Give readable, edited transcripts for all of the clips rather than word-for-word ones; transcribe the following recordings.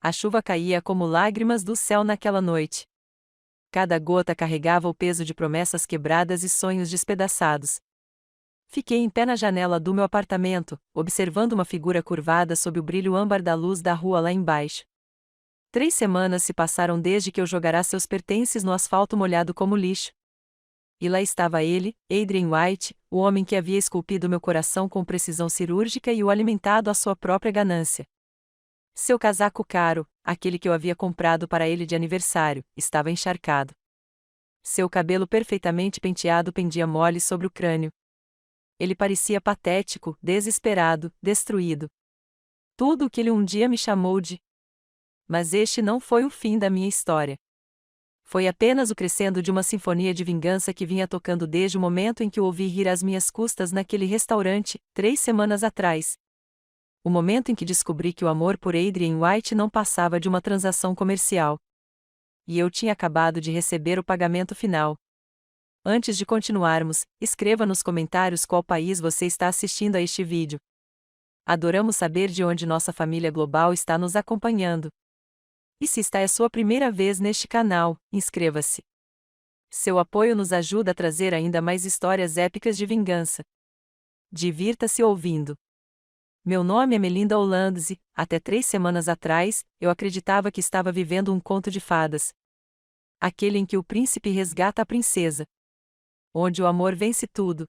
A chuva caía como lágrimas do céu naquela noite. Cada gota carregava o peso de promessas quebradas e sonhos despedaçados. Fiquei em pé na janela do meu apartamento, observando uma figura curvada sob o brilho âmbar da luz da rua lá embaixo. 3 semanas se passaram desde que eu jogara seus pertences no asfalto molhado como lixo. E lá estava ele, Adrian White, o homem que havia esculpido meu coração com precisão cirúrgica e o alimentado à sua própria ganância. Seu casaco caro, aquele que eu havia comprado para ele de aniversário, estava encharcado. Seu cabelo perfeitamente penteado pendia mole sobre o crânio. Ele parecia patético, desesperado, destruído. Tudo o que ele um dia me chamou de. Mas este não foi o fim da minha história. Foi apenas o crescendo de uma sinfonia de vingança que vinha tocando desde o momento em que o ouvi rir às minhas custas naquele restaurante, 3 semanas atrás. O momento em que descobri que o amor por Adrian White não passava de uma transação comercial. E eu tinha acabado de receber o pagamento final. Antes de continuarmos, escreva nos comentários qual país você está assistindo a este vídeo. Adoramos saber de onde nossa família global está nos acompanhando. E se esta é a sua primeira vez neste canal, inscreva-se. Seu apoio nos ajuda a trazer ainda mais histórias épicas de vingança. Divirta-se ouvindo. Meu nome é Melinda Hollands e, até 3 semanas atrás, eu acreditava que estava vivendo um conto de fadas. Aquele em que o príncipe resgata a princesa. Onde o amor vence tudo.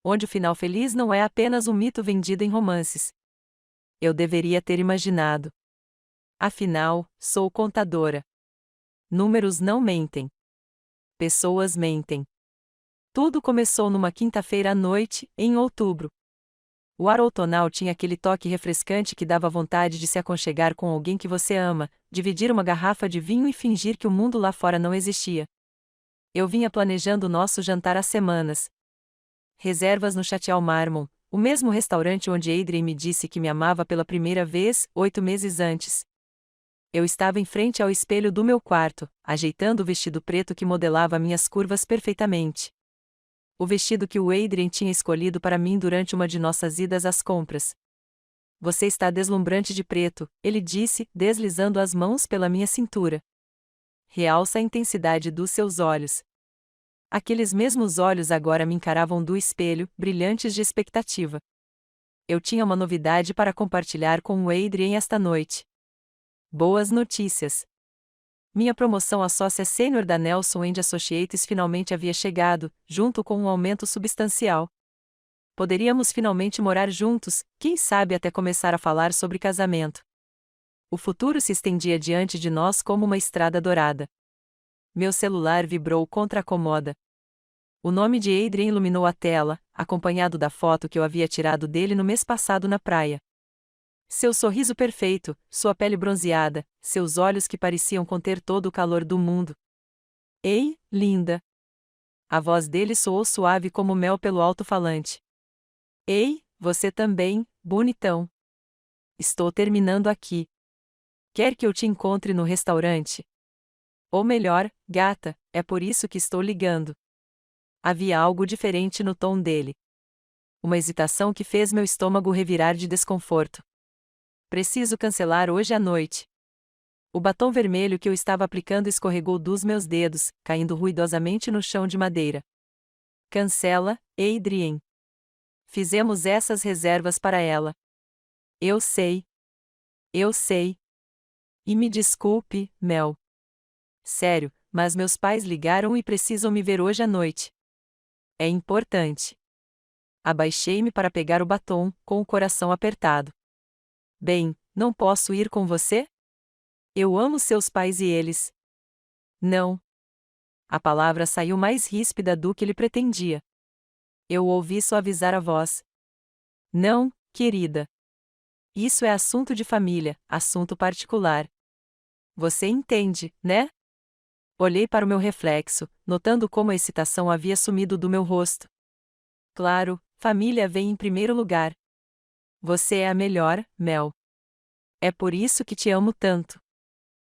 Onde o final feliz não é apenas um mito vendido em romances. Eu deveria ter imaginado. Afinal, sou contadora. Números não mentem. Pessoas mentem. Tudo começou numa quinta-feira à noite, em outubro. O ar outonal tinha aquele toque refrescante que dava vontade de se aconchegar com alguém que você ama, dividir uma garrafa de vinho e fingir que o mundo lá fora não existia. Eu vinha planejando nosso jantar há semanas. Reservas no Chateau Marmont, o mesmo restaurante onde Adrian me disse que me amava pela primeira vez, 8 meses antes. Eu estava em frente ao espelho do meu quarto, ajeitando o vestido preto que modelava minhas curvas perfeitamente. O vestido que o Adrian tinha escolhido para mim durante uma de nossas idas às compras. Você está deslumbrante de preto, ele disse, deslizando as mãos pela minha cintura. Realça a intensidade dos seus olhos. Aqueles mesmos olhos agora me encaravam do espelho, brilhantes de expectativa. Eu tinha uma novidade para compartilhar com o Adrian esta noite. Boas notícias. Minha promoção a sócia sênior da Nelson & Associates finalmente havia chegado, junto com um aumento substancial. Poderíamos finalmente morar juntos, quem sabe até começar a falar sobre casamento. O futuro se estendia diante de nós como uma estrada dourada. Meu celular vibrou contra a cômoda. O nome de Adrian iluminou a tela, acompanhado da foto que eu havia tirado dele no mês passado na praia. Seu sorriso perfeito, sua pele bronzeada, seus olhos que pareciam conter todo o calor do mundo. Ei, linda! A voz dele soou suave como mel pelo alto-falante. Ei, você também, bonitão! Estou terminando aqui. Quer que eu te encontre no restaurante? Ou melhor, gata, é por isso que estou ligando. Havia algo diferente no tom dele. Uma hesitação que fez meu estômago revirar de desconforto. Preciso cancelar hoje à noite. O batom vermelho que eu estava aplicando escorregou dos meus dedos, caindo ruidosamente no chão de madeira. Cancela, Adrian. Fizemos essas reservas para ela. Eu sei. Eu sei. E me desculpe, Mel. Sério, mas meus pais ligaram e precisam me ver hoje à noite. É importante. Abaixei-me para pegar o batom, com o coração apertado. Bem, não posso ir com você? Eu amo seus pais e eles. Não. A palavra saiu mais ríspida do que ele pretendia. Eu ouvi suavizar a voz. Não, querida. Isso é assunto de família, assunto particular. Você entende, né? Olhei para o meu reflexo, notando como a excitação havia sumido do meu rosto. Claro, família vem em primeiro lugar. Você é a melhor, Mel. É por isso que te amo tanto.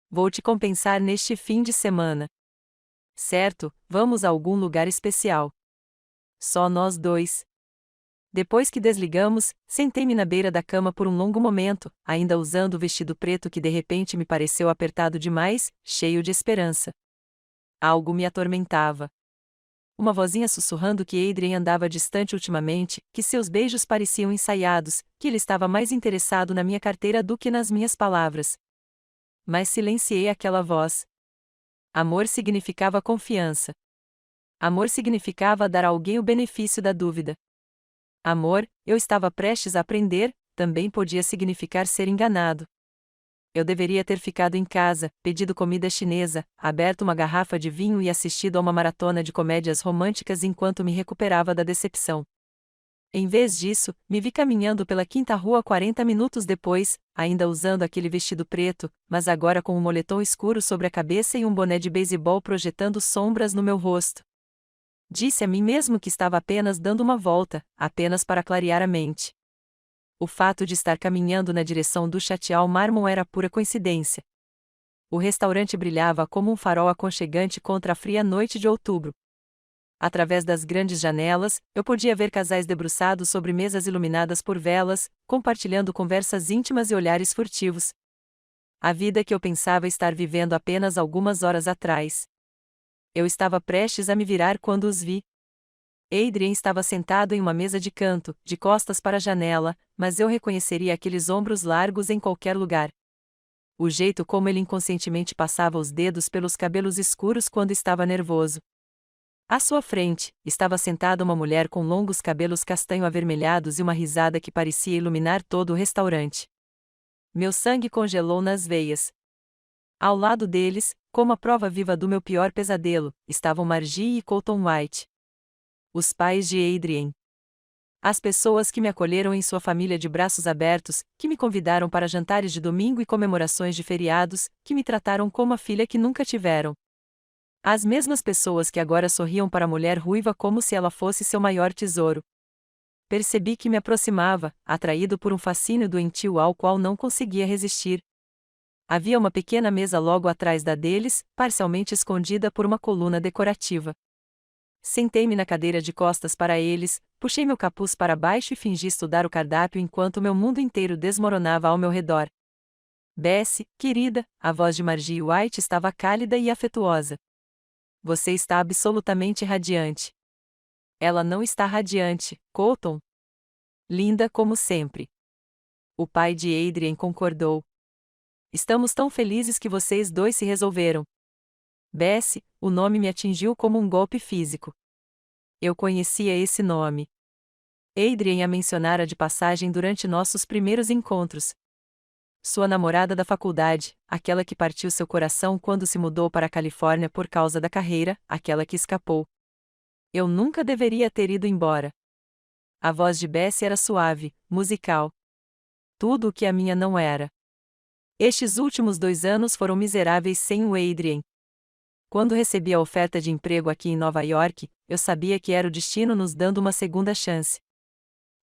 Vou te compensar neste fim de semana. Certo, vamos a algum lugar especial. Só nós dois. Depois que desligamos, sentei-me na beira da cama por um longo momento, ainda usando o vestido preto que de repente me pareceu apertado demais, cheio de esperança. Algo me atormentava. Uma vozinha sussurrando que Adrien andava distante ultimamente, que seus beijos pareciam ensaiados, que ele estava mais interessado na minha carteira do que nas minhas palavras. Mas silenciei aquela voz. Amor significava confiança. Amor significava dar a alguém o benefício da dúvida. Amor, eu estava prestes a aprender, também podia significar ser enganado. Eu deveria ter ficado em casa, pedido comida chinesa, aberto uma garrafa de vinho e assistido a uma maratona de comédias românticas enquanto me recuperava da decepção. Em vez disso, me vi caminhando pela Quinta Rua 40 minutos depois, ainda usando aquele vestido preto, mas agora com um moletom escuro sobre a cabeça e um boné de beisebol projetando sombras no meu rosto. Disse a mim mesmo que estava apenas dando uma volta, apenas para clarear a mente. O fato de estar caminhando na direção do Château Marmont era pura coincidência. O restaurante brilhava como um farol aconchegante contra a fria noite de outubro. Através das grandes janelas, eu podia ver casais debruçados sobre mesas iluminadas por velas, compartilhando conversas íntimas e olhares furtivos. A vida que eu pensava estar vivendo apenas algumas horas atrás. Eu estava prestes a me virar quando os vi. Adrien estava sentado em uma mesa de canto, de costas para a janela, mas eu reconheceria aqueles ombros largos em qualquer lugar. O jeito como ele inconscientemente passava os dedos pelos cabelos escuros quando estava nervoso. À sua frente, estava sentada uma mulher com longos cabelos castanho-avermelhados e uma risada que parecia iluminar todo o restaurante. Meu sangue congelou nas veias. Ao lado deles, como a prova viva do meu pior pesadelo, estavam Margie e Colton White. Os pais de Adrien. As pessoas que me acolheram em sua família de braços abertos, que me convidaram para jantares de domingo e comemorações de feriados, que me trataram como a filha que nunca tiveram. As mesmas pessoas que agora sorriam para a mulher ruiva como se ela fosse seu maior tesouro. Percebi que me aproximava, atraído por um fascínio doentio ao qual não conseguia resistir. Havia uma pequena mesa logo atrás da deles, parcialmente escondida por uma coluna decorativa. Sentei-me na cadeira de costas para eles, puxei meu capuz para baixo e fingi estudar o cardápio enquanto meu mundo inteiro desmoronava ao meu redor. Bessie, querida, a voz de Margie White estava cálida e afetuosa. Você está absolutamente radiante. Ela não está radiante, Colton. Linda como sempre. O pai de Adrien concordou. Estamos tão felizes que vocês dois se resolveram. Bessie, o nome me atingiu como um golpe físico. Eu conhecia esse nome. Adrien a mencionara de passagem durante nossos primeiros encontros. Sua namorada da faculdade, aquela que partiu seu coração quando se mudou para a Califórnia por causa da carreira, aquela que escapou. Eu nunca deveria ter ido embora. A voz de Bessie era suave, musical. Tudo o que a minha não era. Estes últimos 2 anos foram miseráveis sem o Adrien. Quando recebi a oferta de emprego aqui em Nova York, eu sabia que era o destino nos dando uma segunda chance.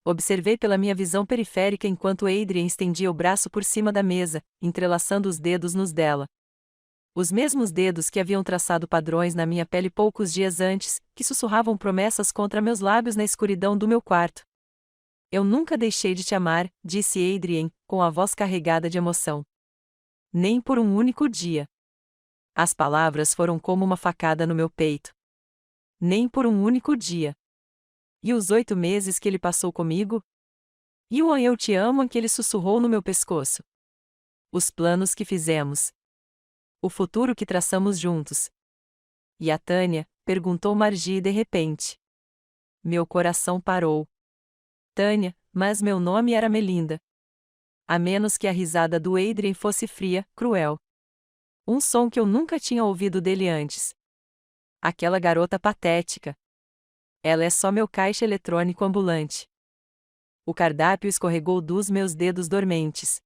Observei pela minha visão periférica enquanto Adrien estendia o braço por cima da mesa, entrelaçando os dedos nos dela. Os mesmos dedos que haviam traçado padrões na minha pele poucos dias antes, que sussurravam promessas contra meus lábios na escuridão do meu quarto. Eu nunca deixei de te amar, disse Adrien, com a voz carregada de emoção. Nem por um único dia. As palavras foram como uma facada no meu peito. Nem por um único dia. E os 8 meses que ele passou comigo? E o eu te amo que ele sussurrou no meu pescoço? Os planos que fizemos. O futuro que traçamos juntos. E a Tânia? Perguntou Margie de repente. Meu coração parou. Tânia, mas meu nome era Melinda. A menos que a risada do Adrien fosse fria, cruel. Um som que eu nunca tinha ouvido dele antes. Aquela garota patética. Ela é só meu caixa eletrônico ambulante. O cardápio escorregou dos meus dedos dormentes.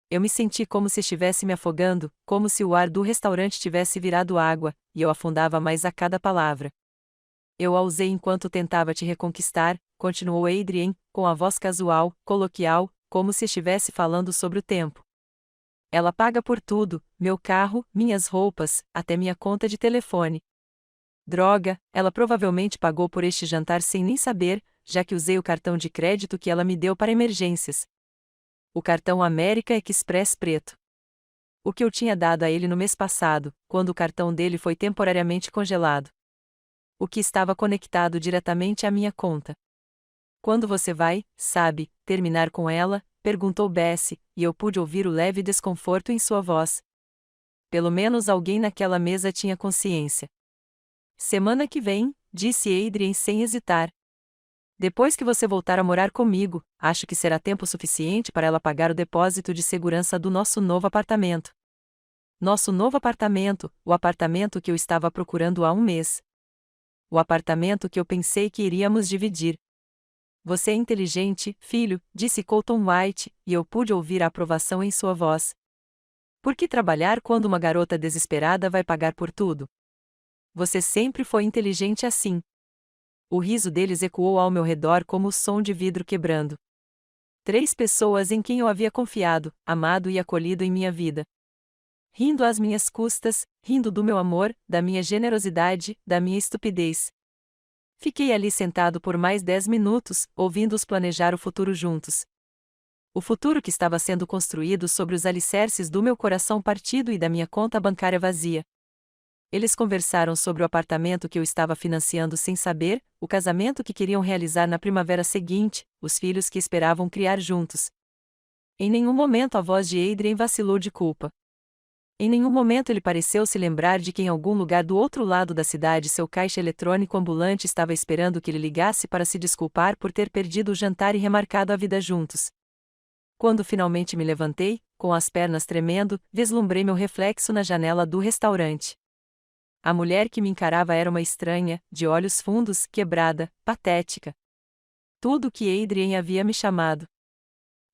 Eu me senti como se estivesse me afogando, como se o ar do restaurante tivesse virado água, e eu afundava mais a cada palavra. Eu a usei enquanto tentava te reconquistar, continuou Adrien, com a voz casual, coloquial, como se estivesse falando sobre o tempo. Ela paga por tudo, meu carro, minhas roupas, até minha conta de telefone. Droga, ela provavelmente pagou por este jantar sem nem saber, já que usei o cartão de crédito que ela me deu para emergências. O cartão American Express preto. O que eu tinha dado a ele no mês passado, quando o cartão dele foi temporariamente congelado. O que estava conectado diretamente à minha conta. Quando você vai, sabe, terminar com ela? Perguntou Bessie, e eu pude ouvir o leve desconforto em sua voz. Pelo menos alguém naquela mesa tinha consciência. Semana que vem, disse Adrien sem hesitar. Depois que você voltar a morar comigo, acho que será tempo suficiente para ela pagar o depósito de segurança do nosso novo apartamento. Nosso novo apartamento, o apartamento que eu estava procurando há um mês. O apartamento que eu pensei que iríamos dividir. Você é inteligente, filho, disse Colton White, e eu pude ouvir a aprovação em sua voz. Por que trabalhar quando uma garota desesperada vai pagar por tudo? Você sempre foi inteligente assim. O riso deles ecoou ao meu redor como o som de vidro quebrando. 3 pessoas em quem eu havia confiado, amado e acolhido em minha vida. Rindo às minhas custas, rindo do meu amor, da minha generosidade, da minha estupidez. Fiquei ali sentado por mais 10 minutos, ouvindo-os planejar o futuro juntos. O futuro que estava sendo construído sobre os alicerces do meu coração partido e da minha conta bancária vazia. Eles conversaram sobre o apartamento que eu estava financiando sem saber, o casamento que queriam realizar na primavera seguinte, os filhos que esperavam criar juntos. Em nenhum momento a voz de Adrien vacilou de culpa. Em nenhum momento ele pareceu se lembrar de que em algum lugar do outro lado da cidade seu caixa eletrônico ambulante estava esperando que ele ligasse para se desculpar por ter perdido o jantar e remarcado a vida juntos. Quando finalmente me levantei, com as pernas tremendo, vislumbrei meu reflexo na janela do restaurante. A mulher que me encarava era uma estranha, de olhos fundos, quebrada, patética. Tudo o que Adrien havia me chamado.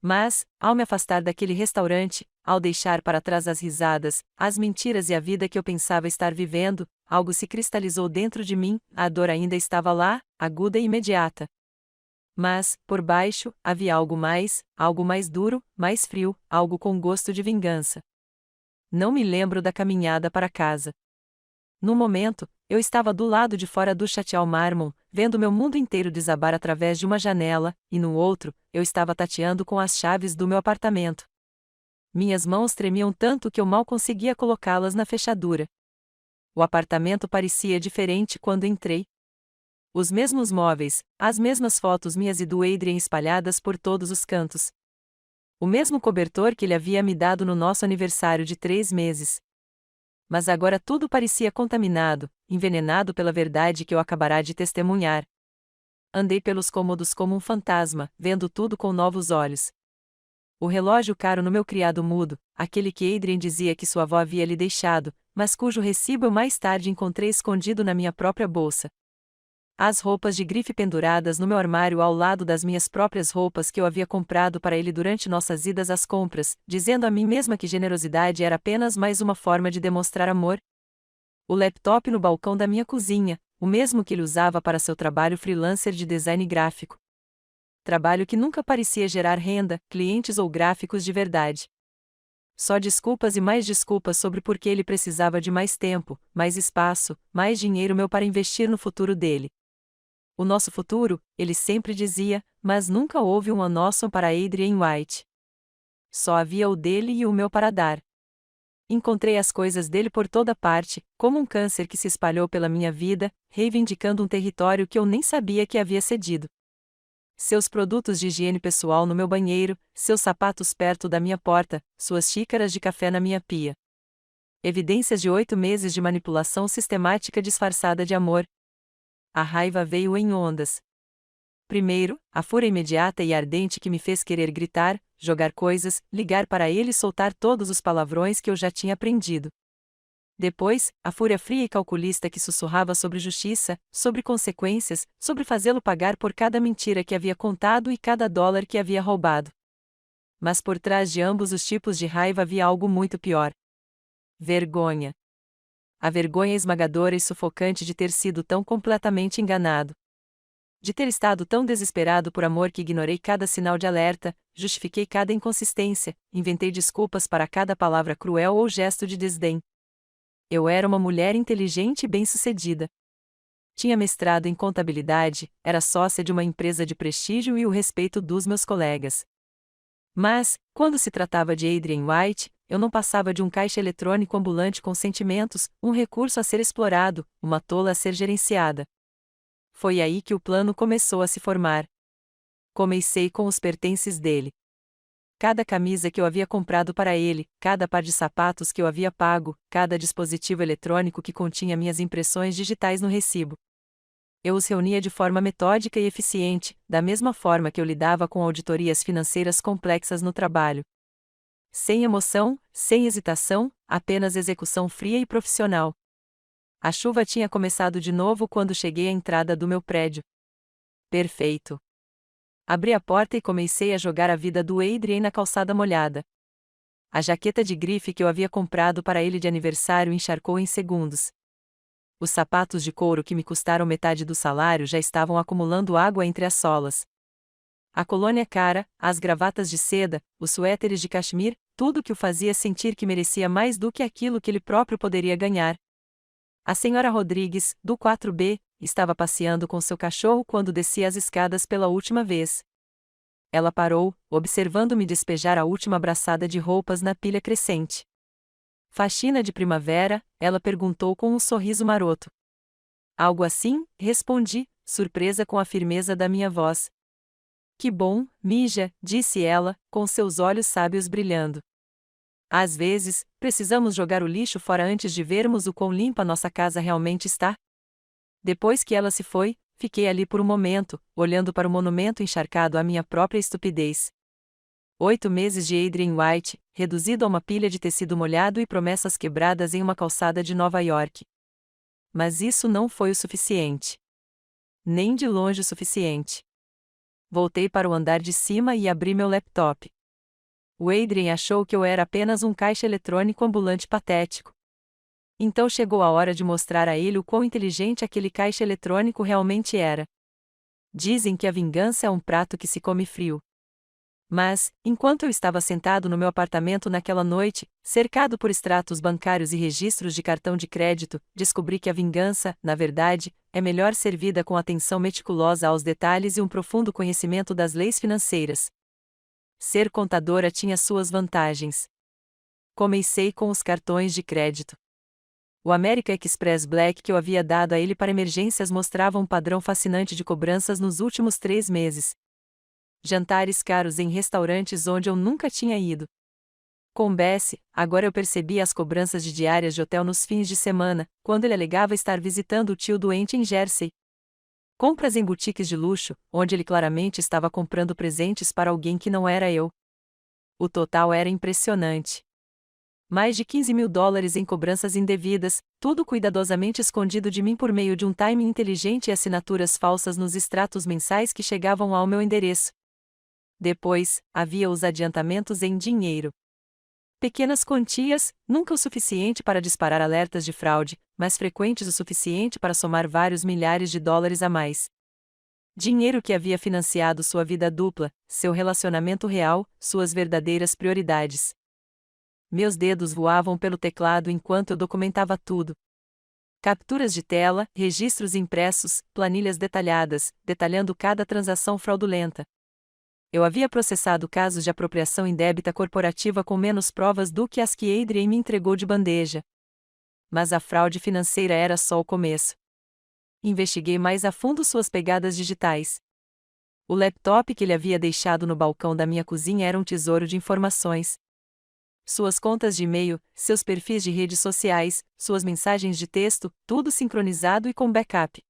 Mas, ao me afastar daquele restaurante, ao deixar para trás as risadas, as mentiras e a vida que eu pensava estar vivendo, algo se cristalizou dentro de mim, a dor ainda estava lá, aguda e imediata. Mas, por baixo, havia algo mais duro, mais frio, algo com gosto de vingança. Não me lembro da caminhada para casa. No momento, eu estava do lado de fora do Chateau Marmont, vendo meu mundo inteiro desabar através de uma janela, e no outro, eu estava tateando com as chaves do meu apartamento. Minhas mãos tremiam tanto que eu mal conseguia colocá-las na fechadura. O apartamento parecia diferente quando entrei. Os mesmos móveis, as mesmas fotos minhas e do Adrien espalhadas por todos os cantos. O mesmo cobertor que ele havia me dado no nosso aniversário de 3 meses. Mas agora tudo parecia contaminado, envenenado pela verdade que eu acabara de testemunhar. Andei pelos cômodos como um fantasma, vendo tudo com novos olhos. O relógio caro no meu criado mudo, aquele que Adrien dizia que sua avó havia lhe deixado, mas cujo recibo eu mais tarde encontrei escondido na minha própria bolsa. As roupas de grife penduradas no meu armário ao lado das minhas próprias roupas que eu havia comprado para ele durante nossas idas às compras, dizendo a mim mesma que generosidade era apenas mais uma forma de demonstrar amor. O laptop no balcão da minha cozinha, o mesmo que ele usava para seu trabalho freelancer de design gráfico. Trabalho que nunca parecia gerar renda, clientes ou gráficos de verdade. Só desculpas e mais desculpas sobre por que ele precisava de mais tempo, mais espaço, mais dinheiro meu para investir no futuro dele. O nosso futuro, ele sempre dizia, mas nunca houve um nosso para Adrien White. Só havia o dele e o meu para dar. Encontrei as coisas dele por toda parte, como um câncer que se espalhou pela minha vida, reivindicando um território que eu nem sabia que havia cedido. Seus produtos de higiene pessoal no meu banheiro, seus sapatos perto da minha porta, suas xícaras de café na minha pia. Evidências de 8 meses de manipulação sistemática disfarçada de amor. A raiva veio em ondas. Primeiro, a fúria imediata e ardente que me fez querer gritar, jogar coisas, ligar para ele e soltar todos os palavrões que eu já tinha aprendido. Depois, a fúria fria e calculista que sussurrava sobre justiça, sobre consequências, sobre fazê-lo pagar por cada mentira que havia contado e cada dólar que havia roubado. Mas por trás de ambos os tipos de raiva havia algo muito pior. Vergonha. A vergonha esmagadora e sufocante de ter sido tão completamente enganado. De ter estado tão desesperado por amor que ignorei cada sinal de alerta, justifiquei cada inconsistência, inventei desculpas para cada palavra cruel ou gesto de desdém. Eu era uma mulher inteligente e bem-sucedida. Tinha mestrado em contabilidade, era sócia de uma empresa de prestígio e o respeito dos meus colegas. Mas, quando se tratava de Adrian White, eu não passava de um caixa eletrônico ambulante com sentimentos, um recurso a ser explorado, uma tola a ser gerenciada. Foi aí que o plano começou a se formar. Comecei com os pertences dele. Cada camisa que eu havia comprado para ele, cada par de sapatos que eu havia pago, cada dispositivo eletrônico que continha minhas impressões digitais no recibo. Eu os reunia de forma metódica e eficiente, da mesma forma que eu lidava com auditorias financeiras complexas no trabalho. Sem emoção, sem hesitação, apenas execução fria e profissional. A chuva tinha começado de novo quando cheguei à entrada do meu prédio. Perfeito. Abri a porta e comecei a jogar a vida do Adrian na calçada molhada. A jaqueta de grife que eu havia comprado para ele de aniversário encharcou em segundos. Os sapatos de couro que me custaram metade do salário já estavam acumulando água entre as solas. A colônia cara, as gravatas de seda, os suéteres de cachemir, tudo que o fazia sentir que merecia mais do que aquilo que ele próprio poderia ganhar. A senhora Rodrigues, do 4B, estava passeando com seu cachorro quando descia as escadas pela última vez. Ela parou, observando-me despejar a última braçada de roupas na pilha crescente. Faxina de primavera? Ela perguntou com um sorriso maroto. Algo assim, respondi, surpresa com a firmeza da minha voz. Que bom, mija, disse ela, com seus olhos sábios brilhando. Às vezes, precisamos jogar o lixo fora antes de vermos o quão limpa nossa casa realmente está. Depois que ela se foi, fiquei ali por um momento, olhando para o monumento encharcado à minha própria estupidez. 8 meses de Adrian White, reduzido a uma pilha de tecido molhado e promessas quebradas em uma calçada de Nova York. Mas isso não foi o suficiente. Nem de longe o suficiente. Voltei para o andar de cima e abri meu laptop. O Adrian achou que eu era apenas um caixa eletrônico ambulante patético. Então chegou a hora de mostrar a ele o quão inteligente aquele caixa eletrônico realmente era. Dizem que a vingança é um prato que se come frio. Mas, enquanto eu estava sentado no meu apartamento naquela noite, cercado por extratos bancários e registros de cartão de crédito, descobri que a vingança, na verdade, é melhor servida com atenção meticulosa aos detalhes e um profundo conhecimento das leis financeiras. Ser contadora tinha suas vantagens. Comecei com os cartões de crédito. O American Express Black que eu havia dado a ele para emergências mostrava um padrão fascinante de cobranças nos últimos 3 meses. Jantares caros em restaurantes onde eu nunca tinha ido. Com Bessie, agora eu percebia as cobranças de diárias de hotel nos fins de semana, quando ele alegava estar visitando o tio doente em Jersey. Compras em boutiques de luxo, onde ele claramente estava comprando presentes para alguém que não era eu. O total era impressionante. Mais de $15.000 em cobranças indevidas, tudo cuidadosamente escondido de mim por meio de um timing inteligente e assinaturas falsas nos extratos mensais que chegavam ao meu endereço. Depois, havia os adiantamentos em dinheiro. Pequenas quantias, nunca o suficiente para disparar alertas de fraude, mas frequentes o suficiente para somar vários milhares de dólares a mais. Dinheiro que havia financiado sua vida dupla, seu relacionamento real, suas verdadeiras prioridades. Meus dedos voavam pelo teclado enquanto eu documentava tudo. Capturas de tela, registros impressos, planilhas detalhadas, detalhando cada transação fraudulenta. Eu havia processado casos de apropriação indébita corporativa com menos provas do que as que Adrian me entregou de bandeja. Mas a fraude financeira era só o começo. Investiguei mais a fundo suas pegadas digitais. O laptop que ele havia deixado no balcão da minha cozinha era um tesouro de informações. Suas contas de e-mail, seus perfis de redes sociais, suas mensagens de texto, tudo sincronizado e com backup.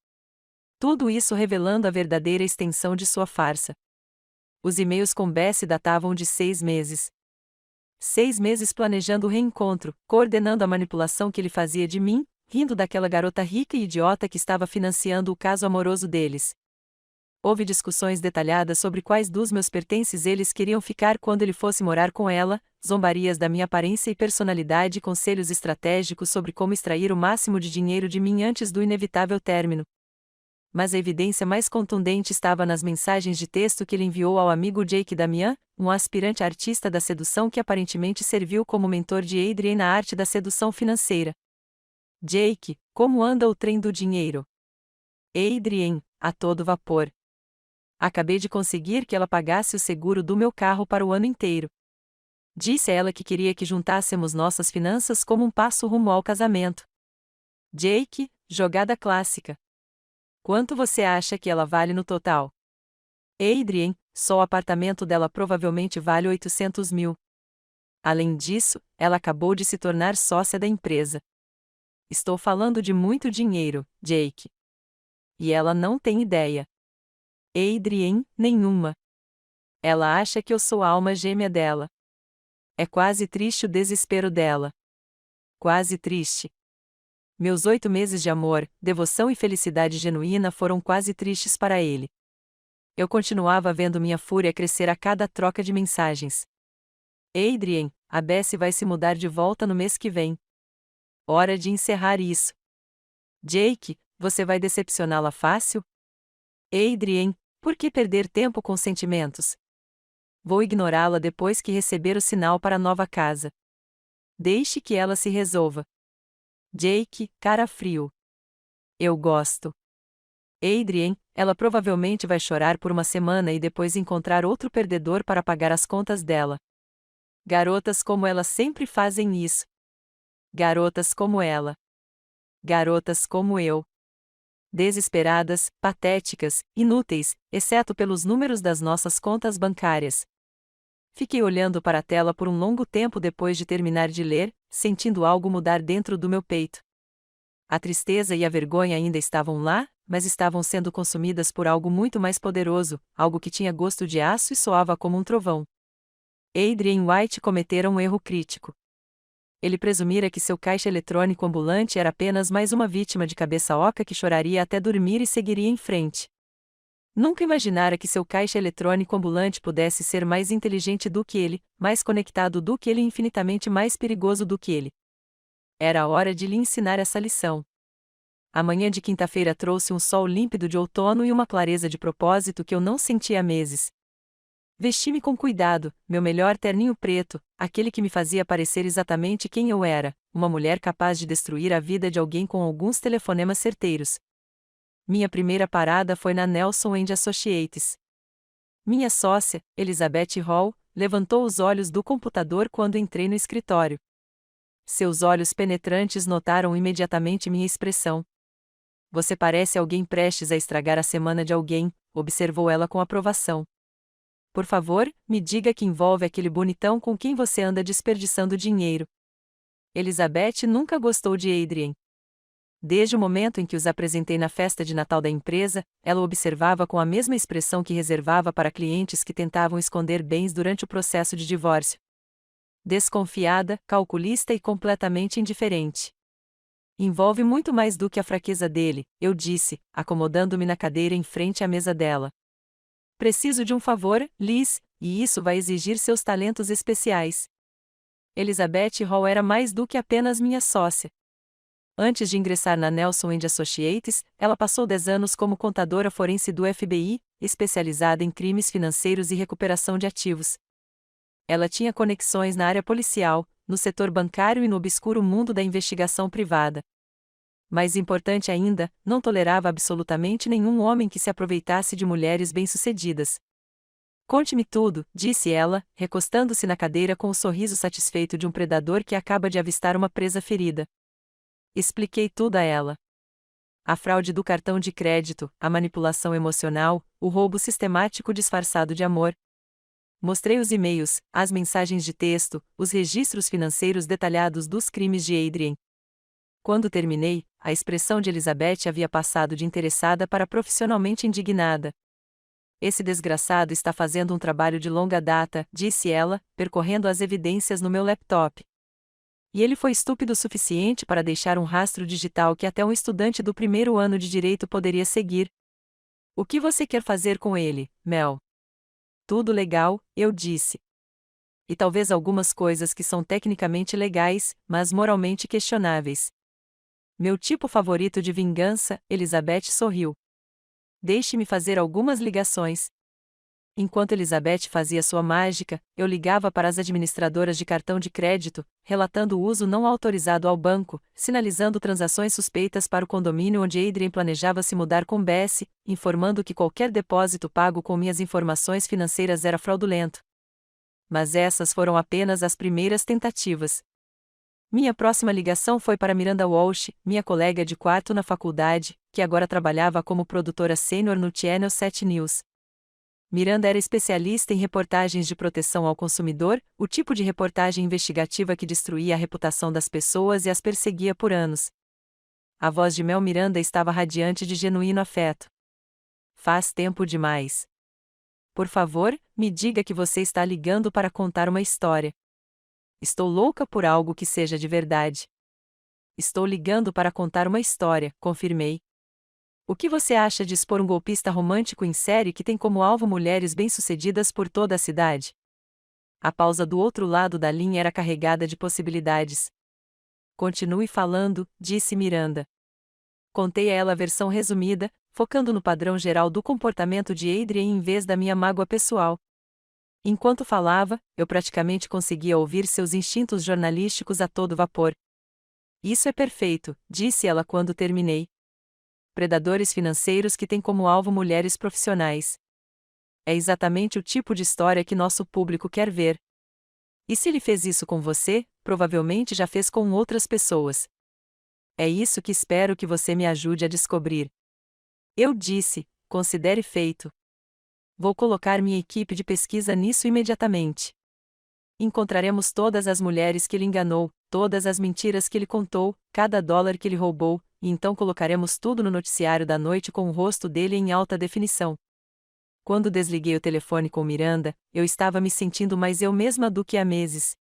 Tudo isso revelando a verdadeira extensão de sua farsa. Os e-mails com Bessie datavam de 6 meses. 6 meses planejando o reencontro, coordenando a manipulação que ele fazia de mim, rindo daquela garota rica e idiota que estava financiando o caso amoroso deles. Houve discussões detalhadas sobre quais dos meus pertences eles queriam ficar quando ele fosse morar com ela, zombarias da minha aparência e personalidade e conselhos estratégicos sobre como extrair o máximo de dinheiro de mim antes do inevitável término. Mas a evidência mais contundente estava nas mensagens de texto que ele enviou ao amigo Jake Damian, um aspirante artista da sedução que aparentemente serviu como mentor de Adrian na arte da sedução financeira. Jake, como anda o trem do dinheiro? Adrien, a todo vapor. Acabei de conseguir que ela pagasse o seguro do meu carro para o ano inteiro. Disse a ela que queria que juntássemos nossas finanças como um passo rumo ao casamento. Jake, jogada clássica. Quanto você acha que ela vale no total? Adrien, só o apartamento dela provavelmente vale 800 mil. Além disso, ela acabou de se tornar sócia da empresa. Estou falando de muito dinheiro, Jake. E ela não tem ideia. Adrien, nenhuma. Ela acha que eu sou a alma gêmea dela. É quase triste o desespero dela. Quase triste. Meus 8 meses de amor, devoção e felicidade genuína foram quase tristes para ele. Eu continuava vendo minha fúria crescer a cada troca de mensagens. Adrien, a Bessie vai se mudar de volta no mês que vem. Hora de encerrar isso. Jake, você vai decepcioná-la fácil? Adrien, por que perder tempo com sentimentos? Vou ignorá-la depois que receber o sinal para a nova casa. Deixe que ela se resolva. Jake, cara frio. Eu gosto. Adrien, ela provavelmente vai chorar por uma semana e depois encontrar outro perdedor para pagar as contas dela. Garotas como ela sempre fazem isso. Garotas como ela. Garotas como eu. Desesperadas, patéticas, inúteis, exceto pelos números das nossas contas bancárias. Fiquei olhando para a tela por um longo tempo depois de terminar de ler, sentindo algo mudar dentro do meu peito. A tristeza e a vergonha ainda estavam lá, mas estavam sendo consumidas por algo muito mais poderoso, algo que tinha gosto de aço e soava como um trovão. Adrien White cometera um erro crítico. Ele presumira que seu caixa eletrônico ambulante era apenas mais uma vítima de cabeça oca que choraria até dormir e seguiria em frente. Nunca imaginara que seu caixa eletrônico ambulante pudesse ser mais inteligente do que ele, mais conectado do que ele e infinitamente mais perigoso do que ele. Era a hora de lhe ensinar essa lição. A manhã de quinta-feira trouxe um sol límpido de outono e uma clareza de propósito que eu não sentia há meses. Vesti-me com cuidado, meu melhor terninho preto, aquele que me fazia parecer exatamente quem eu era, uma mulher capaz de destruir a vida de alguém com alguns telefonemas certeiros. Minha primeira parada foi na Nelson & Associates. Minha sócia, Elizabeth Hall, levantou os olhos do computador quando entrei no escritório. Seus olhos penetrantes notaram imediatamente minha expressão. Você parece alguém prestes a estragar a semana de alguém, observou ela com aprovação. Por favor, me diga que envolve aquele bonitão com quem você anda desperdiçando dinheiro. Elizabeth nunca gostou de Adrien. Desde o momento em que os apresentei na festa de Natal da empresa, ela o observava com a mesma expressão que reservava para clientes que tentavam esconder bens durante o processo de divórcio. Desconfiada, calculista e completamente indiferente. Envolve muito mais do que a fraqueza dele, eu disse, acomodando-me na cadeira em frente à mesa dela. Preciso de um favor, Liz, e isso vai exigir seus talentos especiais. Elizabeth Hall era mais do que apenas minha sócia. Antes de ingressar na Nelson & Associates, ela passou 10 anos como contadora forense do FBI, especializada em crimes financeiros e recuperação de ativos. Ela tinha conexões na área policial, no setor bancário e no obscuro mundo da investigação privada. Mais importante ainda, não tolerava absolutamente nenhum homem que se aproveitasse de mulheres bem-sucedidas. Conte-me tudo, disse ela, recostando-se na cadeira com o sorriso satisfeito de um predador que acaba de avistar uma presa ferida. Expliquei tudo a ela. A fraude do cartão de crédito, a manipulação emocional, o roubo sistemático disfarçado de amor. Mostrei os e-mails, as mensagens de texto, os registros financeiros detalhados dos crimes de Adrien. Quando terminei, a expressão de Elizabeth havia passado de interessada para profissionalmente indignada. Esse desgraçado está fazendo um trabalho de longa data, disse ela, percorrendo as evidências no meu laptop. E ele foi estúpido o suficiente para deixar um rastro digital que até um estudante do primeiro ano de direito poderia seguir. O que você quer fazer com ele, Mel? Tudo legal, eu disse. E talvez algumas coisas que são tecnicamente legais, mas moralmente questionáveis. Meu tipo favorito de vingança, Elizabeth sorriu. Deixe-me fazer algumas ligações. Enquanto Elizabeth fazia sua mágica, eu ligava para as administradoras de cartão de crédito, relatando o uso não autorizado ao banco, sinalizando transações suspeitas para o condomínio onde Adrien planejava se mudar com Bessie, informando que qualquer depósito pago com minhas informações financeiras era fraudulento. Mas essas foram apenas as primeiras tentativas. Minha próxima ligação foi para Miranda Walsh, minha colega de quarto na faculdade, que agora trabalhava como produtora sênior no Channel 7 News. Miranda era especialista em reportagens de proteção ao consumidor, o tipo de reportagem investigativa que destruía a reputação das pessoas e as perseguia por anos. A voz de Mel Miranda estava radiante de genuíno afeto. Faz tempo demais. Por favor, me diga que você está ligando para contar uma história. Estou louca por algo que seja de verdade. Estou ligando para contar uma história, confirmei. O que você acha de expor um golpista romântico em série que tem como alvo mulheres bem-sucedidas por toda a cidade? A pausa do outro lado da linha era carregada de possibilidades. Continue falando, disse Miranda. Contei a ela a versão resumida, focando no padrão geral do comportamento de Adrien em vez da minha mágoa pessoal. Enquanto falava, eu praticamente conseguia ouvir seus instintos jornalísticos a todo vapor. Isso é perfeito, disse ela quando terminei. Predadores financeiros que têm como alvo mulheres profissionais. É exatamente o tipo de história que nosso público quer ver. E se ele fez isso com você, provavelmente já fez com outras pessoas. É isso que espero que você me ajude a descobrir. Eu disse, considere feito. Vou colocar minha equipe de pesquisa nisso imediatamente. Encontraremos todas as mulheres que ele enganou, todas as mentiras que ele contou, cada dólar que ele roubou, e então colocaremos tudo no noticiário da noite com o rosto dele em alta definição. Quando desliguei o telefone com Miranda, eu estava me sentindo mais eu mesma do que há meses.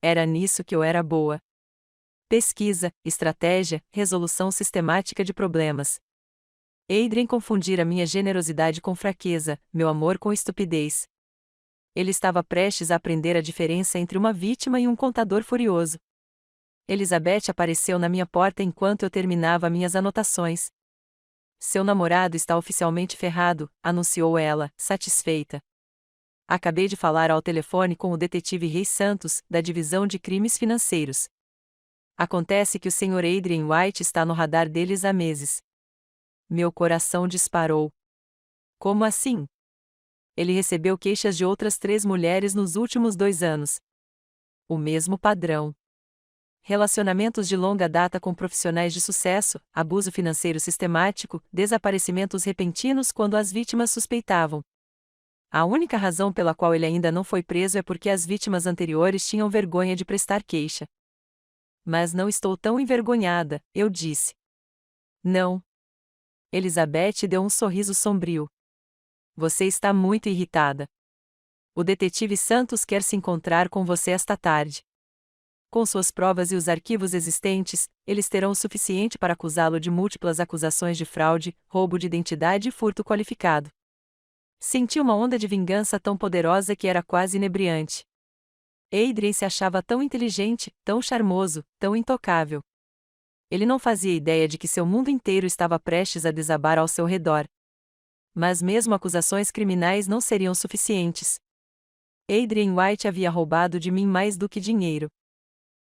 Era nisso que eu era boa. Pesquisa, estratégia, resolução sistemática de problemas. Adrien confundira minha generosidade com fraqueza, meu amor com estupidez. Ele estava prestes a aprender a diferença entre uma vítima e um contador furioso. Elizabeth apareceu na minha porta enquanto eu terminava minhas anotações. Seu namorado está oficialmente ferrado, anunciou ela, satisfeita. Acabei de falar ao telefone com o detetive Reis Santos, da Divisão de Crimes Financeiros. Acontece que o Sr. Adrien White está no radar deles há meses. Meu coração disparou. Como assim? Ele recebeu queixas de outras 3 mulheres nos últimos 2 anos. O mesmo padrão. Relacionamentos de longa data com profissionais de sucesso, abuso financeiro sistemático, desaparecimentos repentinos quando as vítimas suspeitavam. A única razão pela qual ele ainda não foi preso é porque as vítimas anteriores tinham vergonha de prestar queixa. Mas não estou tão envergonhada, eu disse. Não. Elizabeth deu um sorriso sombrio. Você está muito irritada. O detetive Santos quer se encontrar com você esta tarde. Com suas provas e os arquivos existentes, eles terão o suficiente para acusá-lo de múltiplas acusações de fraude, roubo de identidade e furto qualificado. Senti uma onda de vingança tão poderosa que era quase inebriante. Adrien se achava tão inteligente, tão charmoso, tão intocável. Ele não fazia ideia de que seu mundo inteiro estava prestes a desabar ao seu redor. Mas mesmo acusações criminais não seriam suficientes. Adrien White havia roubado de mim mais do que dinheiro.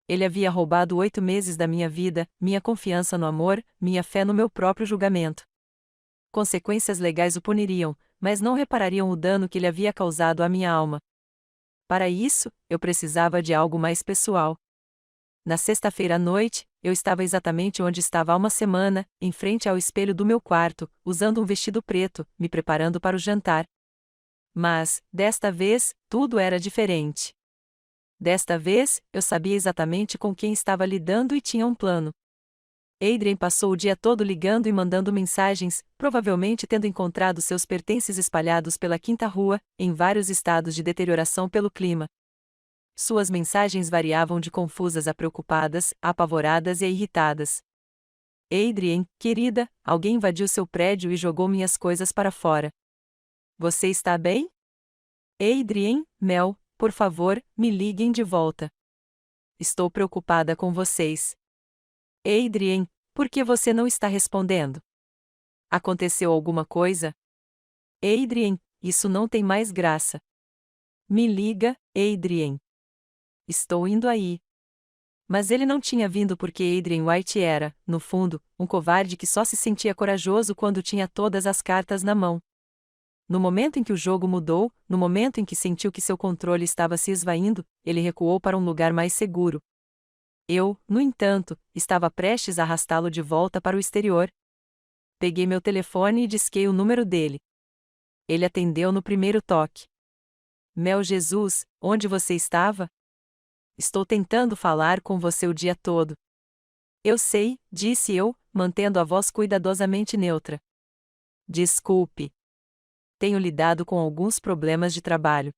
Ele havia roubado 8 meses da minha vida, minha confiança no amor, minha fé no meu próprio julgamento. Consequências legais o puniriam, mas não reparariam o dano que ele havia causado à minha alma. Para isso, eu precisava de algo mais pessoal. Na sexta-feira à noite, eu estava exatamente onde estava há uma semana, em frente ao espelho do meu quarto, usando um vestido preto, me preparando para o jantar. Mas, desta vez, tudo era diferente. Desta vez, eu sabia exatamente com quem estava lidando e tinha um plano. Adrien passou o dia todo ligando e mandando mensagens, provavelmente tendo encontrado seus pertences espalhados pela quinta rua, em vários estados de deterioração pelo clima. Suas mensagens variavam de confusas a preocupadas, apavoradas e irritadas. Adrien, querida, alguém invadiu seu prédio e jogou minhas coisas para fora. Você está bem? Adrien, Mel, por favor, me liguem de volta. Estou preocupada com vocês. Adrien, por que você não está respondendo? Aconteceu alguma coisa? Adrien, Isso não tem mais graça. Me liga, Adrien. Estou indo aí. Mas ele não tinha vindo porque Adrien White era, no fundo, um covarde que só se sentia corajoso quando tinha todas as cartas na mão. No momento em que o jogo mudou, no momento em que sentiu que seu controle estava se esvaindo, ele recuou para um lugar mais seguro. Eu, no entanto, estava prestes a arrastá-lo de volta para o exterior. Peguei meu telefone e disquei o número dele. Ele atendeu no primeiro toque. Mel Jesus, onde você estava? Estou tentando falar com você o dia todo. Eu sei, disse eu, mantendo a voz cuidadosamente neutra. Desculpe. Tenho lidado com alguns problemas de trabalho.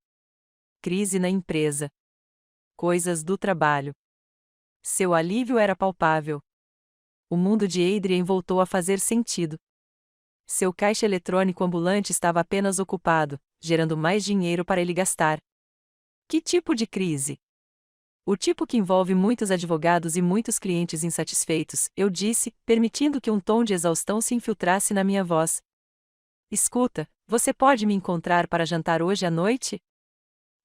Crise na empresa. Coisas do trabalho. Seu alívio era palpável. O mundo de Adrien voltou a fazer sentido. Seu caixa eletrônico ambulante estava apenas ocupado, gerando mais dinheiro para ele gastar. Que tipo de crise? O tipo que envolve muitos advogados e muitos clientes insatisfeitos, eu disse, permitindo que um tom de exaustão se infiltrasse na minha voz. Escuta, você pode me encontrar para jantar hoje à noite?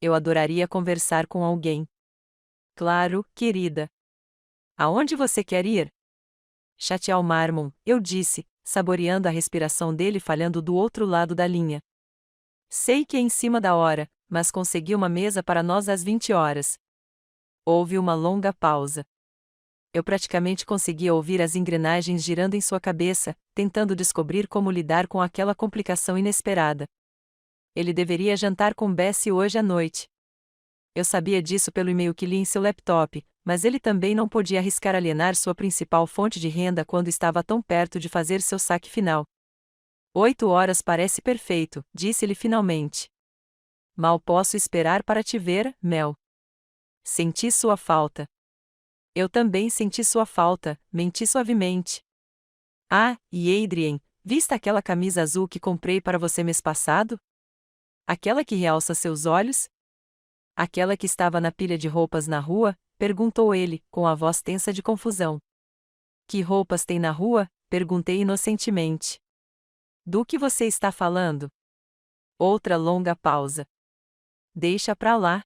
Eu adoraria conversar com alguém. Claro, querida. Aonde você quer ir? Chatial Marmon, eu disse, saboreando a respiração dele falhando do outro lado da linha. Sei que é em cima da hora, mas consegui uma mesa para nós às 20 horas. Houve uma longa pausa. Eu praticamente conseguia ouvir as engrenagens girando em sua cabeça, tentando descobrir como lidar com aquela complicação inesperada. Ele deveria jantar com Bessie hoje à noite. Eu sabia disso pelo e-mail que li em seu laptop, mas ele também não podia arriscar alienar sua principal fonte de renda quando estava tão perto de fazer seu saque final. 8 horas parece perfeito, disse-lhe finalmente. Mal posso esperar para te ver, Mel. Senti sua falta. Eu também senti sua falta, menti suavemente. Ah, e Adrien, vista aquela camisa azul que comprei para você mês passado? Aquela que realça seus olhos? Aquela que estava na pilha de roupas na rua? Perguntou ele, com a voz tensa de confusão. Que roupas tem na rua? Perguntei inocentemente. Do que você está falando? Outra longa pausa. Deixa pra lá.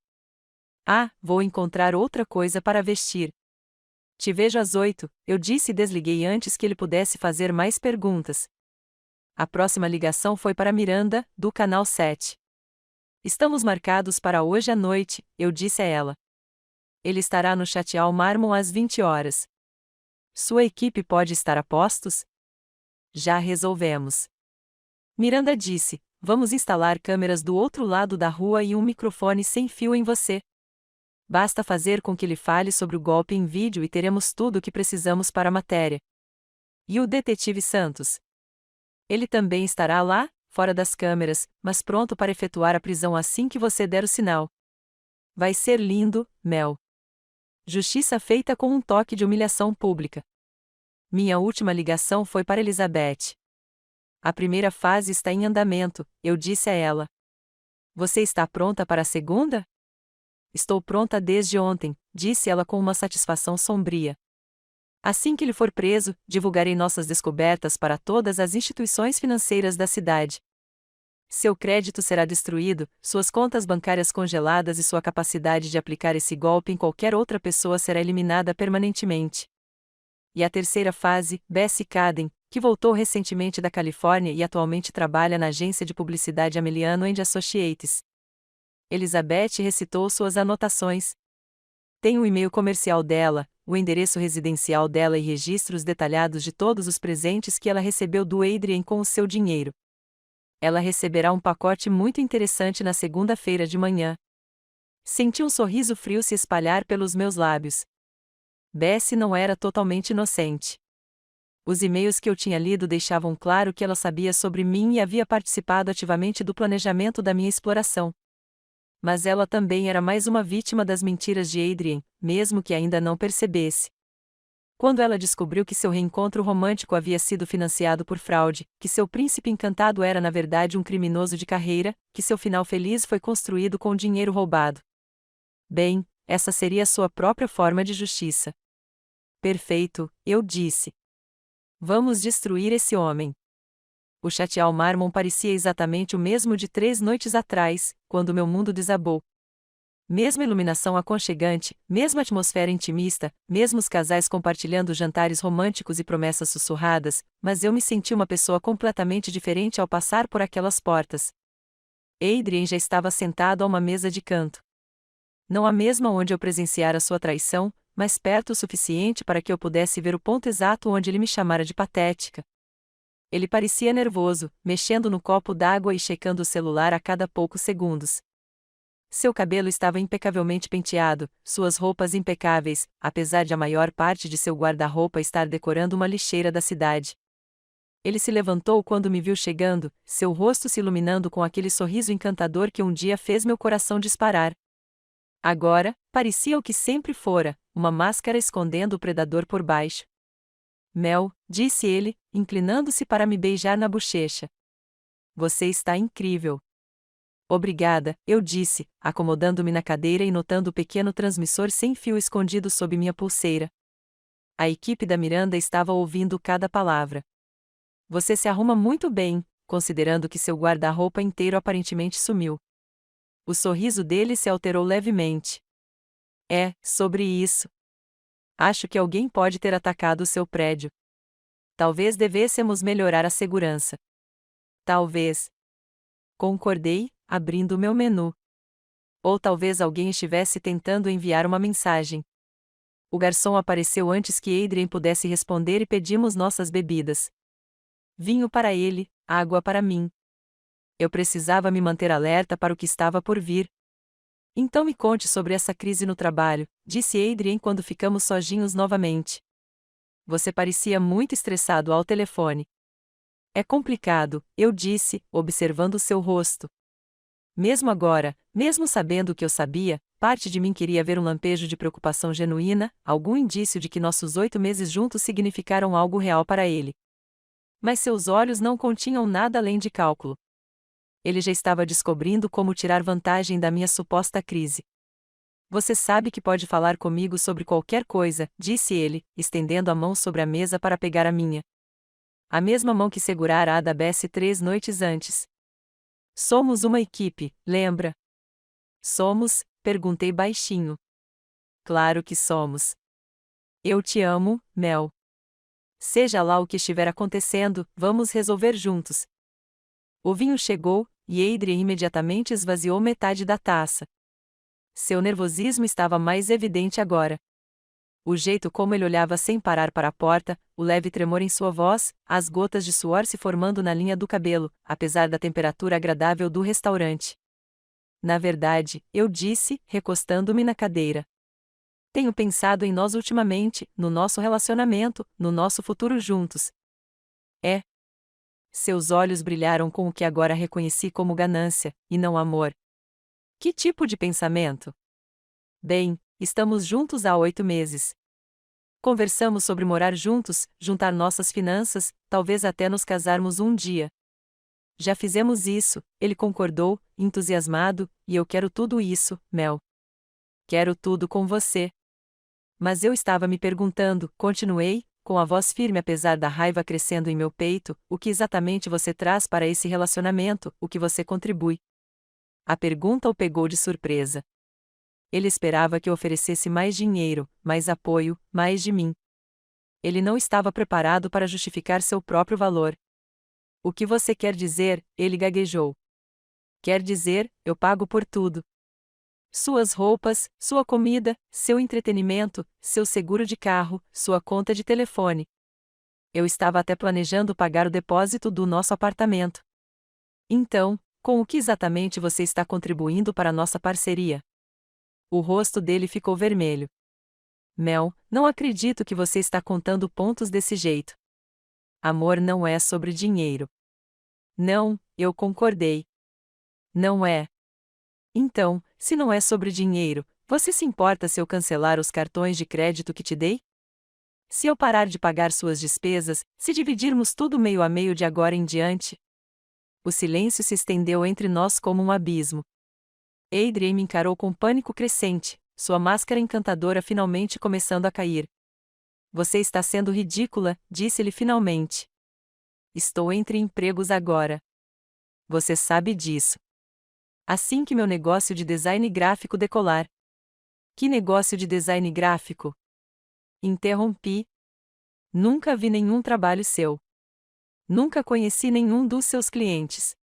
Ah, vou encontrar outra coisa para vestir. Te vejo às 8, eu disse e desliguei antes que ele pudesse fazer mais perguntas. A próxima ligação foi para Miranda, do canal 7. Estamos marcados para hoje à noite, eu disse a ela. Ele estará no Chatial Marmon às 20 horas. Sua equipe pode estar a postos? Já resolvemos. Miranda disse, vamos instalar câmeras do outro lado da rua e um microfone sem fio em você. Basta fazer com que ele fale sobre o golpe em vídeo e teremos tudo o que precisamos para a matéria. E o detetive Santos? Ele também estará lá, fora das câmeras, mas pronto para efetuar a prisão assim que você der o sinal. Vai ser lindo, Mel. Justiça feita com um toque de humilhação pública. Minha última ligação foi para Elizabeth. A primeira fase está em andamento, eu disse a ela. Você está pronta para a segunda? Estou pronta desde ontem, disse ela com uma satisfação sombria. Assim que ele for preso, divulgarei nossas descobertas para todas as instituições financeiras da cidade. Seu crédito será destruído, suas contas bancárias congeladas e sua capacidade de aplicar esse golpe em qualquer outra pessoa será eliminada permanentemente. E a terceira fase, Bessie Caden, que voltou recentemente da Califórnia e atualmente trabalha na agência de publicidade Ameliano & Associates. Elizabeth recitou suas anotações. Tem o e-mail comercial dela, o endereço residencial dela e registros detalhados de todos os presentes que ela recebeu do Adrien com o seu dinheiro. Ela receberá um pacote muito interessante na segunda-feira de manhã. Senti um sorriso frio se espalhar pelos meus lábios. Bessie não era totalmente inocente. Os e-mails que eu tinha lido deixavam claro que ela sabia sobre mim e havia participado ativamente do planejamento da minha exploração. Mas ela também era mais uma vítima das mentiras de Adrien, mesmo que ainda não percebesse. Quando ela descobriu que seu reencontro romântico havia sido financiado por fraude, que seu príncipe encantado era na verdade um criminoso de carreira, que seu final feliz foi construído com dinheiro roubado. Bem, essa seria sua própria forma de justiça. Perfeito, eu disse. Vamos destruir esse homem. O Château Marmont parecia exatamente o mesmo de 3 noites atrás, quando meu mundo desabou. Mesma iluminação aconchegante, mesma atmosfera intimista, mesmos casais compartilhando jantares românticos e promessas sussurradas, mas eu me senti uma pessoa completamente diferente ao passar por aquelas portas. Adrien já estava sentado a uma mesa de canto. Não a mesma onde eu presenciara sua traição, mas perto o suficiente para que eu pudesse ver o ponto exato onde ele me chamara de patética. Ele parecia nervoso, mexendo no copo d'água e checando o celular a cada poucos segundos. Seu cabelo estava impecavelmente penteado, suas roupas impecáveis, apesar de a maior parte de seu guarda-roupa estar decorando uma lixeira da cidade. Ele se levantou quando me viu chegando, seu rosto se iluminando com aquele sorriso encantador que um dia fez meu coração disparar. Agora, parecia o que sempre fora, uma máscara escondendo o predador por baixo. Mel, disse ele, inclinando-se para me beijar na bochecha. Você está incrível. Obrigada, eu disse, acomodando-me na cadeira e notando o pequeno transmissor sem fio escondido sob minha pulseira. A equipe da Miranda estava ouvindo cada palavra. Você se arruma muito bem, considerando que seu guarda-roupa inteiro aparentemente sumiu. O sorriso dele se alterou levemente. É, sobre isso. Acho que alguém pode ter atacado o seu prédio. Talvez devêssemos melhorar a segurança. Talvez. Concordei, abrindo meu menu. Ou talvez alguém estivesse tentando enviar uma mensagem. O garçom apareceu antes que Adrien pudesse responder e pedimos nossas bebidas. Vinho para ele, água para mim. Eu precisava me manter alerta para o que estava por vir. Então me conte sobre essa crise no trabalho, disse Adrien quando ficamos sozinhos novamente. Você parecia muito estressado ao telefone. É complicado, eu disse, observando seu rosto. Mesmo agora, mesmo sabendo o que eu sabia, parte de mim queria ver um lampejo de preocupação genuína, algum indício de que nossos 8 meses juntos significaram algo real para ele. Mas seus olhos não continham nada além de cálculo. Ele já estava descobrindo como tirar vantagem da minha suposta crise. Você sabe que pode falar comigo sobre qualquer coisa, disse ele, estendendo a mão sobre a mesa para pegar a minha. A mesma mão que segurara a da Bessie 3 noites antes. Somos uma equipe, lembra? Somos? Perguntei baixinho. Claro que somos. Eu te amo, Mel. Seja lá o que estiver acontecendo, vamos resolver juntos. O vinho chegou, e Adrien imediatamente esvaziou metade da taça. Seu nervosismo estava mais evidente agora. O jeito como ele olhava sem parar para a porta, o leve tremor em sua voz, as gotas de suor se formando na linha do cabelo, apesar da temperatura agradável do restaurante. Na verdade, eu disse, recostando-me na cadeira. Tenho pensado em nós ultimamente, no nosso relacionamento, no nosso futuro juntos. É. Seus olhos brilharam com o que agora reconheci como ganância, e não amor. Que tipo de pensamento? Bem, estamos juntos há 8 meses. Conversamos sobre morar juntos, juntar nossas finanças, talvez até nos casarmos um dia. Já fizemos isso, ele concordou, entusiasmado, e eu quero tudo isso, Mel. Quero tudo com você. Mas eu estava me perguntando, continuei, com a voz firme apesar da raiva crescendo em meu peito, o que exatamente você traz para esse relacionamento, o que você contribui. A pergunta o pegou de surpresa. Ele esperava que eu oferecesse mais dinheiro, mais apoio, mais de mim. Ele não estava preparado para justificar seu próprio valor. O que você quer dizer? Ele gaguejou. Quer dizer, eu pago por tudo. Suas roupas, sua comida, seu entretenimento, seu seguro de carro, sua conta de telefone. Eu estava até planejando pagar o depósito do nosso apartamento. Então, com o que exatamente você está contribuindo para a nossa parceria? O rosto dele ficou vermelho. Mel, não acredito que você está contando pontos desse jeito. Amor não é sobre dinheiro. Não, eu concordei. Não é. Então, se não é sobre dinheiro, você se importa se eu cancelar os cartões de crédito que te dei? Se eu parar de pagar suas despesas, se dividirmos tudo meio a meio de agora em diante? O silêncio se estendeu entre nós como um abismo. Adrien me encarou com pânico crescente, sua máscara encantadora finalmente começando a cair. Você está sendo ridícula, disse-lhe finalmente. Estou entre empregos agora. Você sabe disso. Assim que meu negócio de design gráfico decolar. Que negócio de design gráfico? Interrompi. Nunca vi nenhum trabalho seu. Nunca conheci nenhum dos seus clientes.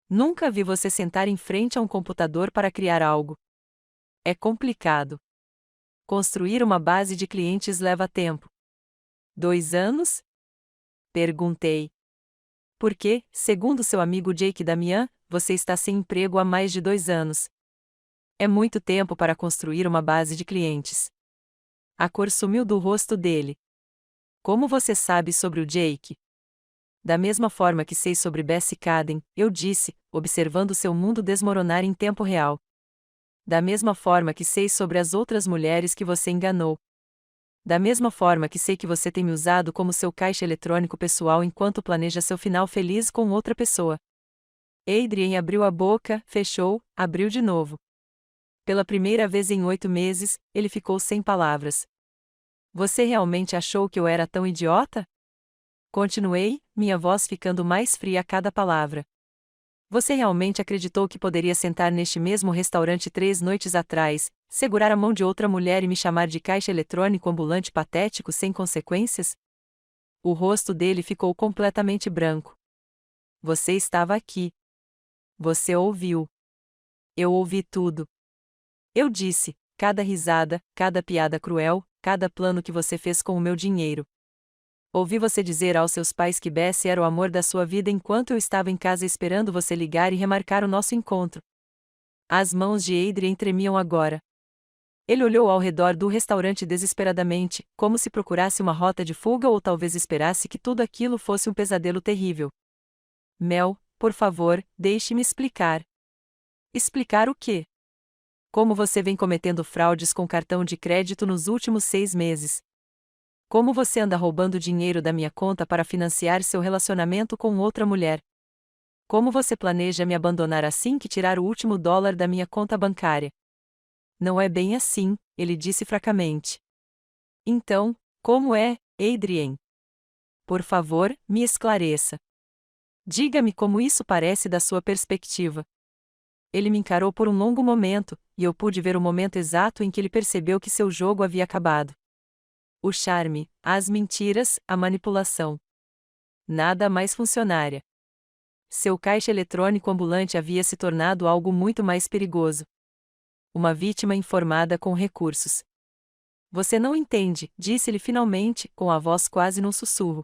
Nunca vi você sentar em frente a um computador para criar algo. É complicado. Construir uma base de clientes leva tempo. 2 anos? Perguntei. Porque, segundo seu amigo Jake Damian, você está sem emprego há mais de 2 anos. É muito tempo para construir uma base de clientes. A cor sumiu do rosto dele. Como você sabe sobre o Jake? Da mesma forma que sei sobre Bessie Caden, eu disse, observando seu mundo desmoronar em tempo real. Da mesma forma que sei sobre as outras mulheres que você enganou. Da mesma forma que sei que você tem me usado como seu caixa eletrônico pessoal enquanto planeja seu final feliz com outra pessoa. Adrien abriu a boca, fechou, abriu de novo. Pela primeira vez em 8 meses, ele ficou sem palavras. Você realmente achou que eu era tão idiota? Continuei, minha voz ficando mais fria a cada palavra. Você realmente acreditou que poderia sentar neste mesmo restaurante 3 noites atrás, segurar a mão de outra mulher e me chamar de caixa eletrônico ambulante patético sem consequências? O rosto dele ficou completamente branco. Você estava aqui. Você ouviu. Eu ouvi tudo. Eu disse, cada risada, cada piada cruel, cada plano que você fez com o meu dinheiro. Ouvi você dizer aos seus pais que Bessie era o amor da sua vida enquanto eu estava em casa esperando você ligar e remarcar o nosso encontro. As mãos de Adrien tremiam agora. Ele olhou ao redor do restaurante desesperadamente, como se procurasse uma rota de fuga ou talvez esperasse que tudo aquilo fosse um pesadelo terrível. Mel, por favor, deixe-me explicar. Explicar o quê? Como você vem cometendo fraudes com cartão de crédito nos últimos 6 meses? Como você anda roubando dinheiro da minha conta para financiar seu relacionamento com outra mulher? Como você planeja me abandonar assim que tirar o último dólar da minha conta bancária? Não é bem assim, ele disse fracamente. Então, como é, Adrien? Por favor, me esclareça. Diga-me como isso parece da sua perspectiva. Ele me encarou por um longo momento, e eu pude ver o momento exato em que ele percebeu que seu jogo havia acabado. O charme, as mentiras, a manipulação. Nada mais funcionaria. Seu caixa eletrônico ambulante havia se tornado algo muito mais perigoso. Uma vítima informada com recursos. Você não entende, disse-lhe finalmente, com a voz quase num sussurro.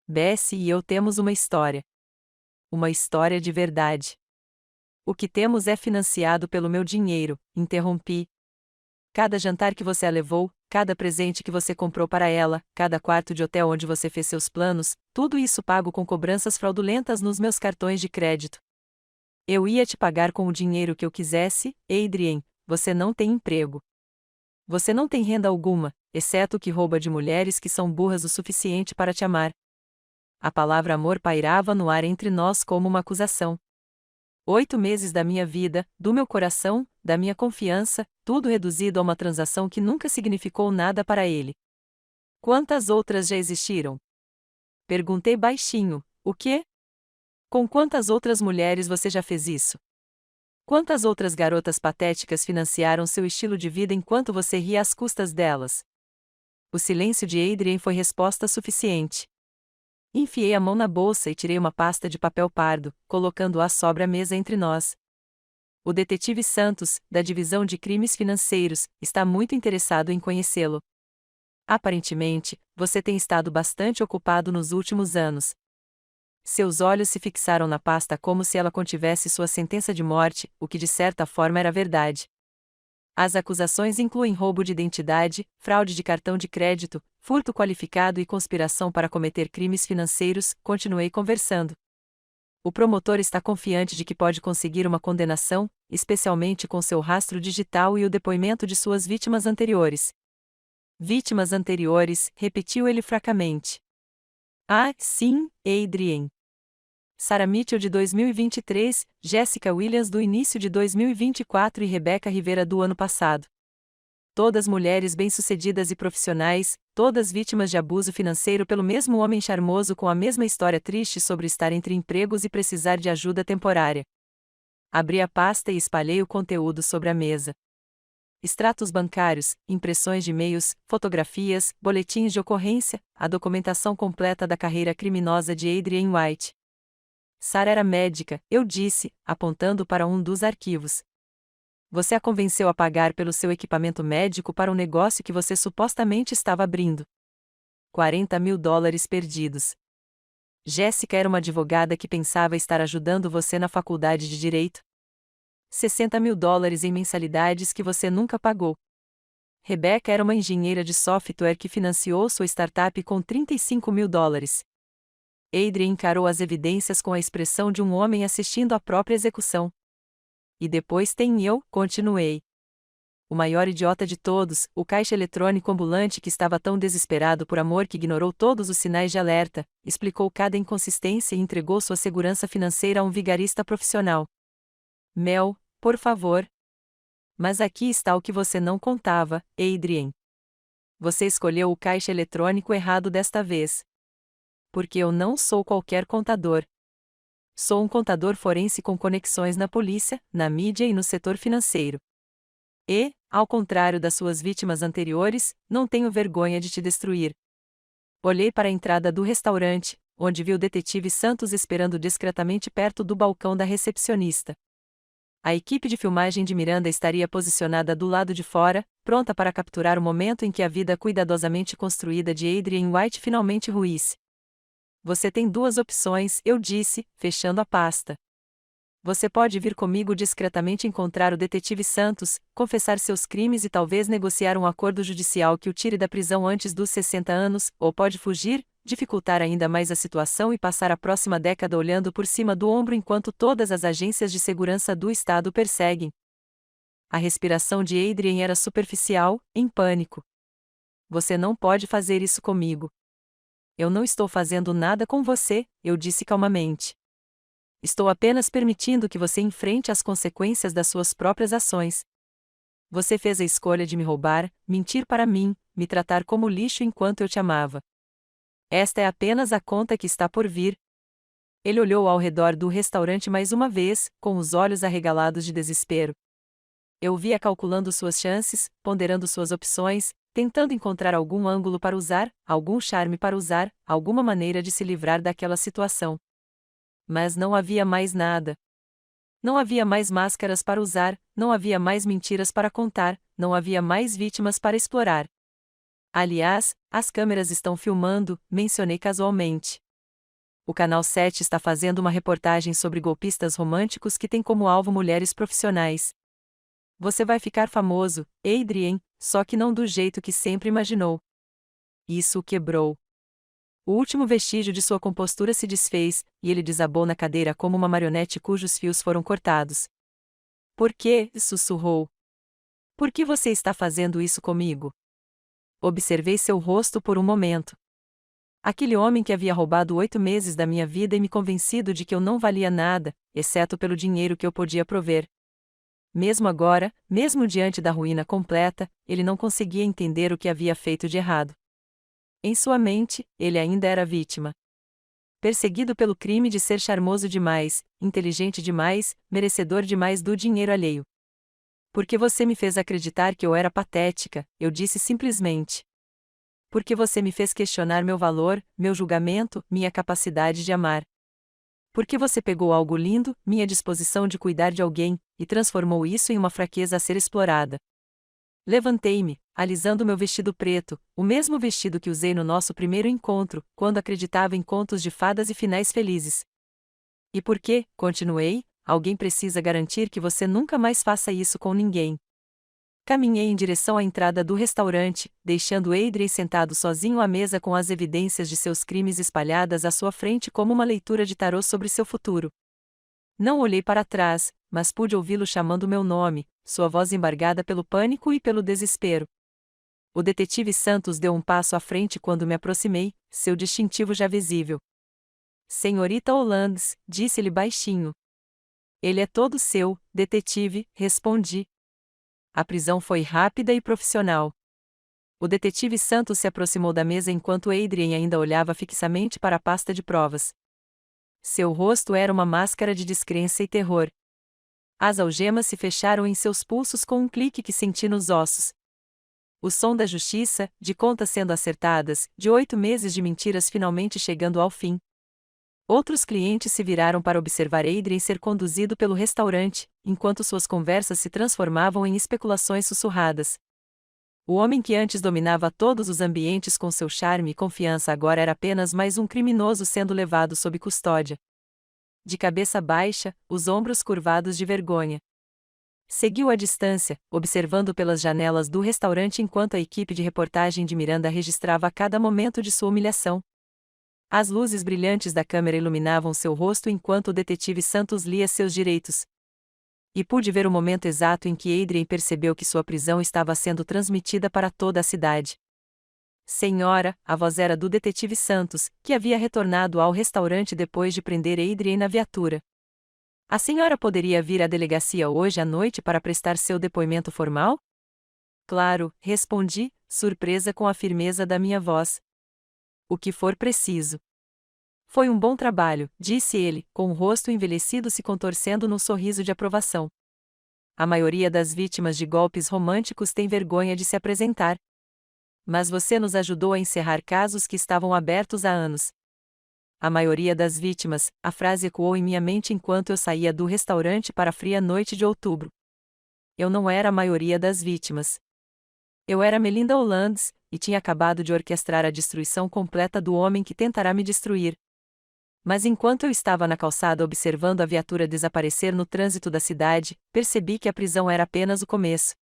Bessie e eu temos uma história. Uma história de verdade. O que temos é financiado pelo meu dinheiro, interrompi. Cada jantar que você a levou, cada presente que você comprou para ela, cada quarto de hotel onde você fez seus planos, tudo isso pago com cobranças fraudulentas nos meus cartões de crédito. Eu ia te pagar com o dinheiro que eu quisesse, Adrien, você não tem emprego. Você não tem renda alguma, exceto o que rouba de mulheres que são burras o suficiente para te amar. A palavra amor pairava no ar entre nós como uma acusação. 8 meses da minha vida, do meu coração, da minha confiança, tudo reduzido a uma transação que nunca significou nada para ele. Quantas outras já existiram? Perguntei baixinho, o quê? Com quantas outras mulheres você já fez isso? Quantas outras garotas patéticas financiaram seu estilo de vida enquanto você ria às custas delas? O silêncio de Adrien foi resposta suficiente. Enfiei a mão na bolsa e tirei uma pasta de papel pardo, colocando-a sobre a mesa entre nós. O detetive Santos, da Divisão de Crimes Financeiros, está muito interessado em conhecê-lo. Aparentemente, você tem estado bastante ocupado nos últimos anos. Seus olhos se fixaram na pasta como se ela contivesse sua sentença de morte, o que de certa forma era verdade. As acusações incluem roubo de identidade, fraude de cartão de crédito, furto qualificado e conspiração para cometer crimes financeiros, continuei conversando. O promotor está confiante de que pode conseguir uma condenação, especialmente com seu rastro digital e o depoimento de suas vítimas anteriores. Vítimas anteriores, repetiu ele fracamente. Ah, sim, Adrien. Sarah Mitchell de 2023, Jessica Williams do início de 2024 e Rebecca Rivera do ano passado. Todas mulheres bem-sucedidas e profissionais, todas vítimas de abuso financeiro pelo mesmo homem charmoso com a mesma história triste sobre estar entre empregos e precisar de ajuda temporária. Abri a pasta e espalhei o conteúdo sobre a mesa. Extratos bancários, impressões de e-mails, fotografias, boletins de ocorrência, a documentação completa da carreira criminosa de Adrian White. Sarah era médica, eu disse, apontando para um dos arquivos. Você a convenceu a pagar pelo seu equipamento médico para um negócio que você supostamente estava abrindo. $40.000 perdidos. Jéssica era uma advogada que pensava estar ajudando você na faculdade de Direito. $60.000 em mensalidades que você nunca pagou. Rebecca era uma engenheira de software que financiou sua startup com $35.000. Adrian encarou as evidências com a expressão de um homem assistindo à própria execução. E depois tem eu, continuei. O maior idiota de todos, o caixa eletrônico ambulante que estava tão desesperado por amor que ignorou todos os sinais de alerta, explicou cada inconsistência e entregou sua segurança financeira a um vigarista profissional. Mel, por favor. Mas aqui está o que você não contava, Adrian. Você escolheu o caixa eletrônico errado desta vez. Porque eu não sou qualquer contador. Sou um contador forense com conexões na polícia, na mídia e no setor financeiro. E, ao contrário das suas vítimas anteriores, não tenho vergonha de te destruir. Olhei para a entrada do restaurante, onde vi o detetive Santos esperando discretamente perto do balcão da recepcionista. A equipe de filmagem de Miranda estaria posicionada do lado de fora, pronta para capturar o momento em que a vida cuidadosamente construída de Adrian White finalmente ruísse. Você tem duas opções, eu disse, fechando a pasta. Você pode vir comigo discretamente encontrar o detetive Santos, confessar seus crimes e talvez negociar um acordo judicial que o tire da prisão antes dos 60 anos, ou pode fugir, dificultar ainda mais a situação e passar a próxima década olhando por cima do ombro enquanto todas as agências de segurança do Estado perseguem. A respiração de Adrian era superficial, em pânico. Você não pode fazer isso comigo. Eu não estou fazendo nada com você, eu disse calmamente. Estou apenas permitindo que você enfrente as consequências das suas próprias ações. Você fez a escolha de me roubar, mentir para mim, me tratar como lixo enquanto eu te amava. Esta é apenas a conta que está por vir. Ele olhou ao redor do restaurante mais uma vez, com os olhos arregalados de desespero. Eu via calculando suas chances, ponderando suas opções, tentando encontrar algum ângulo para usar, algum charme para usar, alguma maneira de se livrar daquela situação. Mas não havia mais nada. Não havia mais máscaras para usar, não havia mais mentiras para contar, não havia mais vítimas para explorar. Aliás, as câmeras estão filmando, mencionei casualmente. O Canal 7 está fazendo uma reportagem sobre golpistas românticos que têm como alvo mulheres profissionais. Você vai ficar famoso, Adrian, só que não do jeito que sempre imaginou. Isso o quebrou. O último vestígio de sua compostura se desfez, e ele desabou na cadeira como uma marionete cujos fios foram cortados. Por quê? Sussurrou. Por que você está fazendo isso comigo? Observei seu rosto por um momento. Aquele homem que havia roubado 8 meses da minha vida e me convencido de que eu não valia nada, exceto pelo dinheiro que eu podia prover. Mesmo agora, mesmo diante da ruína completa, ele não conseguia entender o que havia feito de errado. Em sua mente, ele ainda era vítima. Perseguido pelo crime de ser charmoso demais, inteligente demais, merecedor demais do dinheiro alheio. Porque você me fez acreditar que eu era patética, eu disse simplesmente. Porque você me fez questionar meu valor, meu julgamento, minha capacidade de amar. Porque você pegou algo lindo, minha disposição de cuidar de alguém, e transformou isso em uma fraqueza a ser explorada. Levantei-me, alisando meu vestido preto, o mesmo vestido que usei no nosso primeiro encontro, quando acreditava em contos de fadas e finais felizes. E porque, continuei, alguém precisa garantir que você nunca mais faça isso com ninguém. Caminhei em direção à entrada do restaurante, deixando Adrian sentado sozinho à mesa com as evidências de seus crimes espalhadas à sua frente como uma leitura de tarô sobre seu futuro. Não olhei para trás, mas pude ouvi-lo chamando meu nome, sua voz embargada pelo pânico e pelo desespero. O detetive Santos deu um passo à frente quando me aproximei, seu distintivo já visível. Senhorita Hollands, disse-lhe baixinho. Ele é todo seu, detetive, respondi. A prisão foi rápida e profissional. O detetive Santos se aproximou da mesa enquanto Adrien ainda olhava fixamente para a pasta de provas. Seu rosto era uma máscara de descrença e terror. As algemas se fecharam em seus pulsos com um clique que senti nos ossos. O som da justiça, de contas sendo acertadas, de 8 meses de mentiras finalmente chegando ao fim. Outros clientes se viraram para observar Adrien ser conduzido pelo restaurante, enquanto suas conversas se transformavam em especulações sussurradas. O homem que antes dominava todos os ambientes com seu charme e confiança agora era apenas mais um criminoso sendo levado sob custódia. De cabeça baixa, os ombros curvados de vergonha. Seguiu à distância, observando pelas janelas do restaurante enquanto a equipe de reportagem de Miranda registrava cada momento de sua humilhação. As luzes brilhantes da câmera iluminavam seu rosto enquanto o detetive Santos lia seus direitos. E pude ver o momento exato em que Adrien percebeu que sua prisão estava sendo transmitida para toda a cidade. Senhora, a voz era do detetive Santos, que havia retornado ao restaurante depois de prender Adrien na viatura. A senhora poderia vir à delegacia hoje à noite para prestar seu depoimento formal? Claro, respondi, surpresa com a firmeza da minha voz. O que for preciso. Foi um bom trabalho, disse ele, com o rosto envelhecido se contorcendo num sorriso de aprovação. A maioria das vítimas de golpes românticos tem vergonha de se apresentar. Mas você nos ajudou a encerrar casos que estavam abertos há anos. A maioria das vítimas, a frase ecoou em minha mente enquanto eu saía do restaurante para a fria noite de outubro. Eu não era a maioria das vítimas. Eu era Melinda Hollands, e tinha acabado de orquestrar a destruição completa do homem que tentará me destruir. Mas enquanto eu estava na calçada observando a viatura desaparecer no trânsito da cidade, percebi que a prisão era apenas o começo.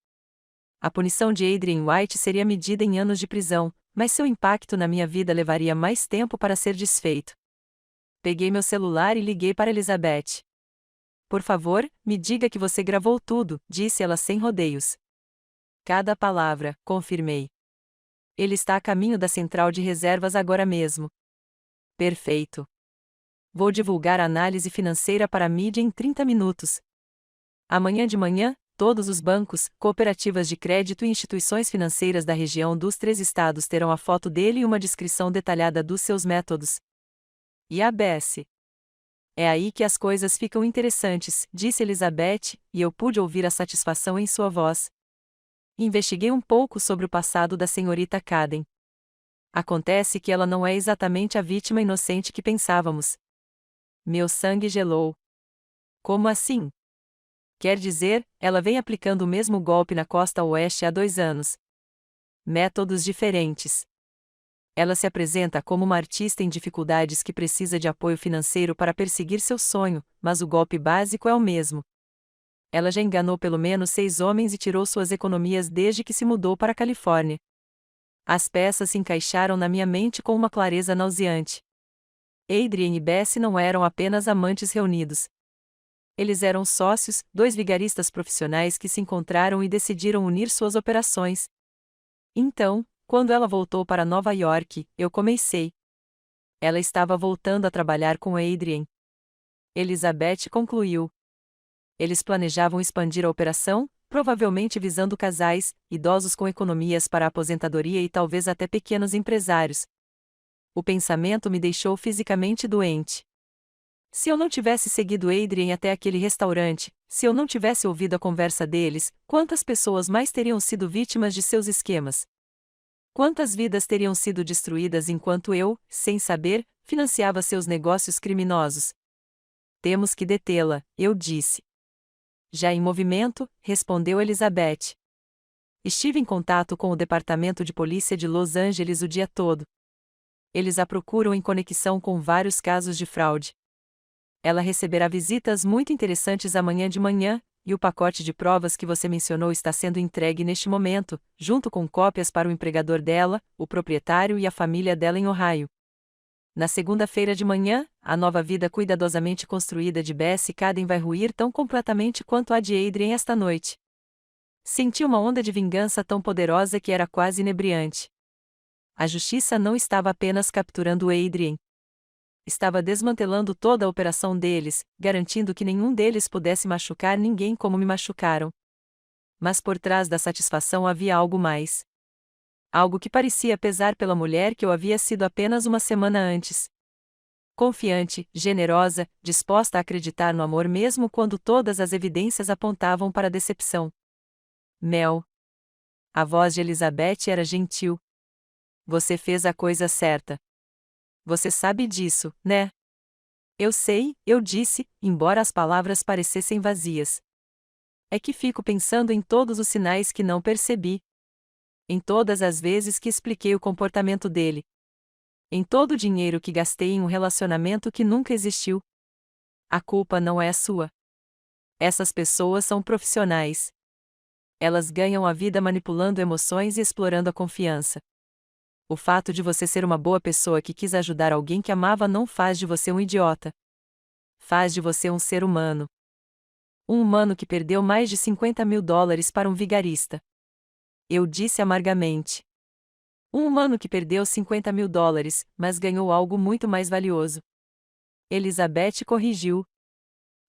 A punição de Adrien White seria medida em anos de prisão, mas seu impacto na minha vida levaria mais tempo para ser desfeito. Peguei meu celular e liguei para Elizabeth. Por favor, me diga que você gravou tudo, disse ela sem rodeios. Cada palavra, confirmei. Ele está a caminho da central de reservas agora mesmo. Perfeito. Vou divulgar a análise financeira para a mídia em 30 minutos. Amanhã de manhã, todos os bancos, cooperativas de crédito e instituições financeiras da região dos 3 estados terão a foto dele e uma descrição detalhada dos seus métodos. E a BS. É aí que as coisas ficam interessantes, disse Elizabeth, e eu pude ouvir a satisfação em sua voz. Investiguei um pouco sobre o passado da senhorita Caden. Acontece que ela não é exatamente a vítima inocente que pensávamos. Meu sangue gelou. Como assim? Quer dizer, ela vem aplicando o mesmo golpe na costa oeste há 2 anos. Métodos diferentes. Ela se apresenta como uma artista em dificuldades que precisa de apoio financeiro para perseguir seu sonho, mas o golpe básico é o mesmo. Ela já enganou pelo menos 6 homens e tirou suas economias desde que se mudou para a Califórnia. As peças se encaixaram na minha mente com uma clareza nauseante. Adrien e Bessie não eram apenas amantes reunidos. Eles eram sócios, 2 vigaristas profissionais que se encontraram e decidiram unir suas operações. Então, quando ela voltou para Nova York, eu comecei. Ela estava voltando a trabalhar com Adrien. Elizabeth concluiu. Eles planejavam expandir a operação, provavelmente visando casais, idosos com economias para a aposentadoria e talvez até pequenos empresários. O pensamento me deixou fisicamente doente. Se eu não tivesse seguido Adrien até aquele restaurante, se eu não tivesse ouvido a conversa deles, quantas pessoas mais teriam sido vítimas de seus esquemas? Quantas vidas teriam sido destruídas enquanto eu, sem saber, financiava seus negócios criminosos? Temos que detê-la, eu disse. Já em movimento, respondeu Elizabeth. Estive em contato com o Departamento de Polícia de Los Angeles o dia todo. Eles a procuram em conexão com vários casos de fraude. Ela receberá visitas muito interessantes amanhã de manhã, e o pacote de provas que você mencionou está sendo entregue neste momento, junto com cópias para o empregador dela, o proprietário e a família dela em Ohio. Na segunda-feira de manhã, a nova vida cuidadosamente construída de Bessie Caden vai ruir tão completamente quanto a de Adrien esta noite. Senti uma onda de vingança tão poderosa que era quase inebriante. A justiça não estava apenas capturando Adrien. Estava desmantelando toda a operação deles, garantindo que nenhum deles pudesse machucar ninguém como me machucaram. Mas por trás da satisfação havia algo mais. Algo que parecia pesar pela mulher que eu havia sido apenas uma semana antes. Confiante, generosa, disposta a acreditar no amor mesmo quando todas as evidências apontavam para a decepção. Mel. A voz de Elizabeth era gentil. Você fez a coisa certa. Você sabe disso, né? Eu sei, eu disse, embora as palavras parecessem vazias. É que fico pensando em todos os sinais que não percebi. Em todas as vezes que expliquei o comportamento dele. Em todo o dinheiro que gastei em um relacionamento que nunca existiu. A culpa não é sua. Essas pessoas são profissionais. Elas ganham a vida manipulando emoções e explorando a confiança. O fato de você ser uma boa pessoa que quis ajudar alguém que amava não faz de você um idiota. Faz de você um ser humano. Um humano que perdeu mais de $50.000 para um vigarista. Eu disse amargamente. Um humano que perdeu $50.000, mas ganhou algo muito mais valioso. Elizabeth corrigiu.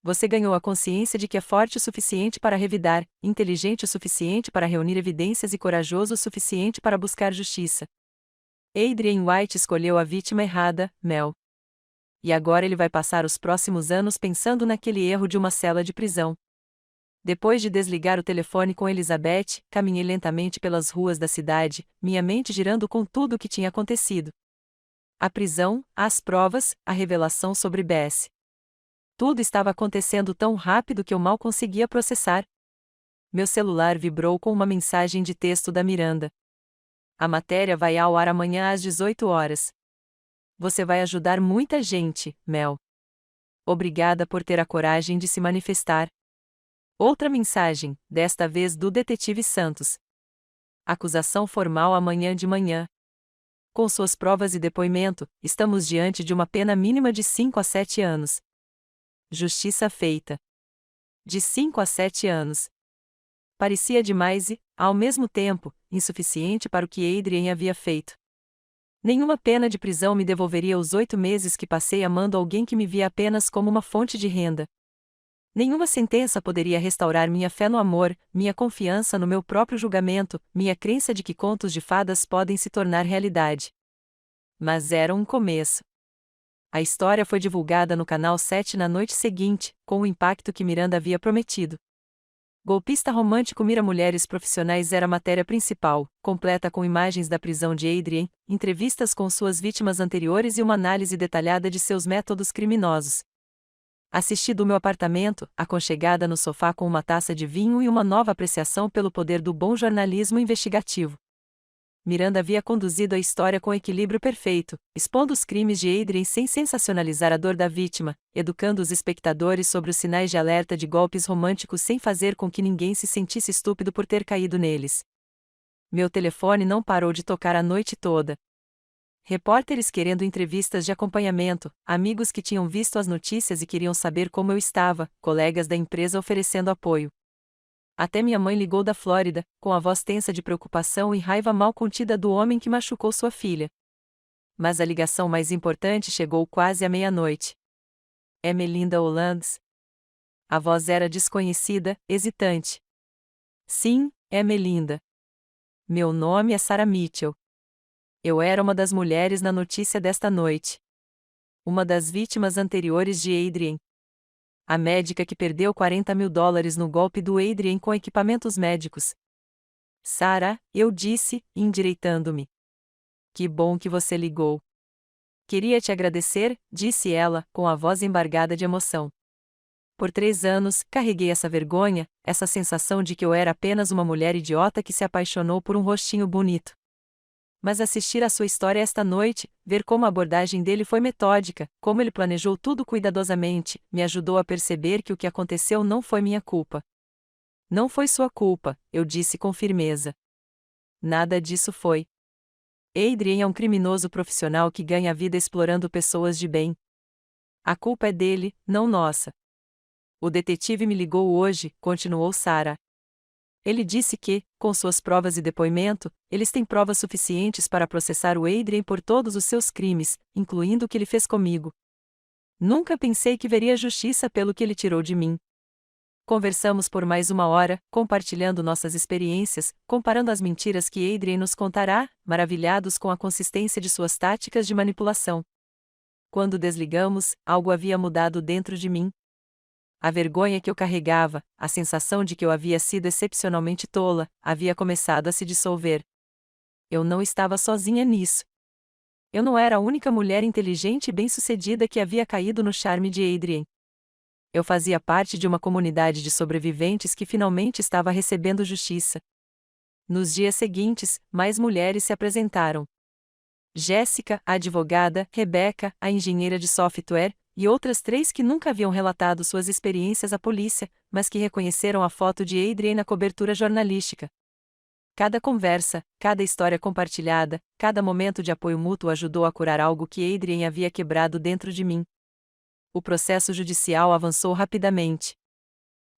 Você ganhou a consciência de que é forte o suficiente para revidar, inteligente o suficiente para reunir evidências e corajoso o suficiente para buscar justiça. Adrian White escolheu a vítima errada, Mel. E agora ele vai passar os próximos anos pensando naquele erro de uma cela de prisão. Depois de desligar o telefone com Elizabeth, caminhei lentamente pelas ruas da cidade, minha mente girando com tudo o que tinha acontecido. A prisão, as provas, a revelação sobre Bess. Tudo estava acontecendo tão rápido que eu mal conseguia processar. Meu celular vibrou com uma mensagem de texto da Miranda. A matéria vai ao ar amanhã às 18 horas. Você vai ajudar muita gente, Mel. Obrigada por ter a coragem de se manifestar. Outra mensagem, desta vez do detetive Santos. Acusação formal amanhã de manhã. Com suas provas e depoimento, estamos diante de uma pena mínima de 5 a 7 anos. Justiça feita. De 5 a 7 anos. Parecia demais e, ao mesmo tempo, insuficiente para o que Adrian havia feito. Nenhuma pena de prisão me devolveria os 8 meses que passei amando alguém que me via apenas como uma fonte de renda. Nenhuma sentença poderia restaurar minha fé no amor, minha confiança no meu próprio julgamento, minha crença de que contos de fadas podem se tornar realidade. Mas era um começo. A história foi divulgada no Canal 7 na noite seguinte, com o impacto que Miranda havia prometido. Golpista romântico mira mulheres profissionais era a matéria principal, completa com imagens da prisão de Adrian, entrevistas com suas vítimas anteriores e uma análise detalhada de seus métodos criminosos. Assisti do meu apartamento, aconchegada no sofá com uma taça de vinho e uma nova apreciação pelo poder do bom jornalismo investigativo. Miranda havia conduzido a história com equilíbrio perfeito, expondo os crimes de Adrian sem sensacionalizar a dor da vítima, educando os espectadores sobre os sinais de alerta de golpes românticos sem fazer com que ninguém se sentisse estúpido por ter caído neles. Meu telefone não parou de tocar a noite toda. Repórteres querendo entrevistas de acompanhamento, amigos que tinham visto as notícias e queriam saber como eu estava, colegas da empresa oferecendo apoio. Até minha mãe ligou da Flórida, com a voz tensa de preocupação e raiva mal contida do homem que machucou sua filha. Mas a ligação mais importante chegou quase à meia-noite. É Melinda Hollands. A voz era desconhecida, hesitante. Sim, é Melinda. Meu nome é Sarah Mitchell. Eu era uma das mulheres na notícia desta noite. Uma das vítimas anteriores de Adrian. A médica que perdeu $40.000 no golpe do Adrian com equipamentos médicos. Sarah, eu disse, endireitando-me. Que bom que você ligou. Queria te agradecer, disse ela, com a voz embargada de emoção. Por 3 anos, carreguei essa vergonha, essa sensação de que eu era apenas uma mulher idiota que se apaixonou por um rostinho bonito. Mas assistir à sua história esta noite, ver como a abordagem dele foi metódica, como ele planejou tudo cuidadosamente, me ajudou a perceber que o que aconteceu não foi minha culpa. Não foi sua culpa, eu disse com firmeza. Nada disso foi. Adrian é um criminoso profissional que ganha vida explorando pessoas de bem. A culpa é dele, não nossa. O detetive me ligou hoje, continuou Sarah. Ele disse que, com suas provas e depoimento, eles têm provas suficientes para processar o Adrian por todos os seus crimes, incluindo o que ele fez comigo. Nunca pensei que veria justiça pelo que ele tirou de mim. Conversamos por mais 1 hora, compartilhando nossas experiências, comparando as mentiras que Adrien nos contará, maravilhados com a consistência de suas táticas de manipulação. Quando desligamos, algo havia mudado dentro de mim. A vergonha que eu carregava, a sensação de que eu havia sido excepcionalmente tola, havia começado a se dissolver. Eu não estava sozinha nisso. Eu não era a única mulher inteligente e bem-sucedida que havia caído no charme de Adrien. Eu fazia parte de uma comunidade de sobreviventes que finalmente estava recebendo justiça. Nos dias seguintes, mais mulheres se apresentaram. Jéssica, a advogada, Rebecca, a engenheira de software, e outras 3 que nunca haviam relatado suas experiências à polícia, mas que reconheceram a foto de Adrien na cobertura jornalística. Cada conversa, cada história compartilhada, cada momento de apoio mútuo ajudou a curar algo que Adrien havia quebrado dentro de mim. O processo judicial avançou rapidamente.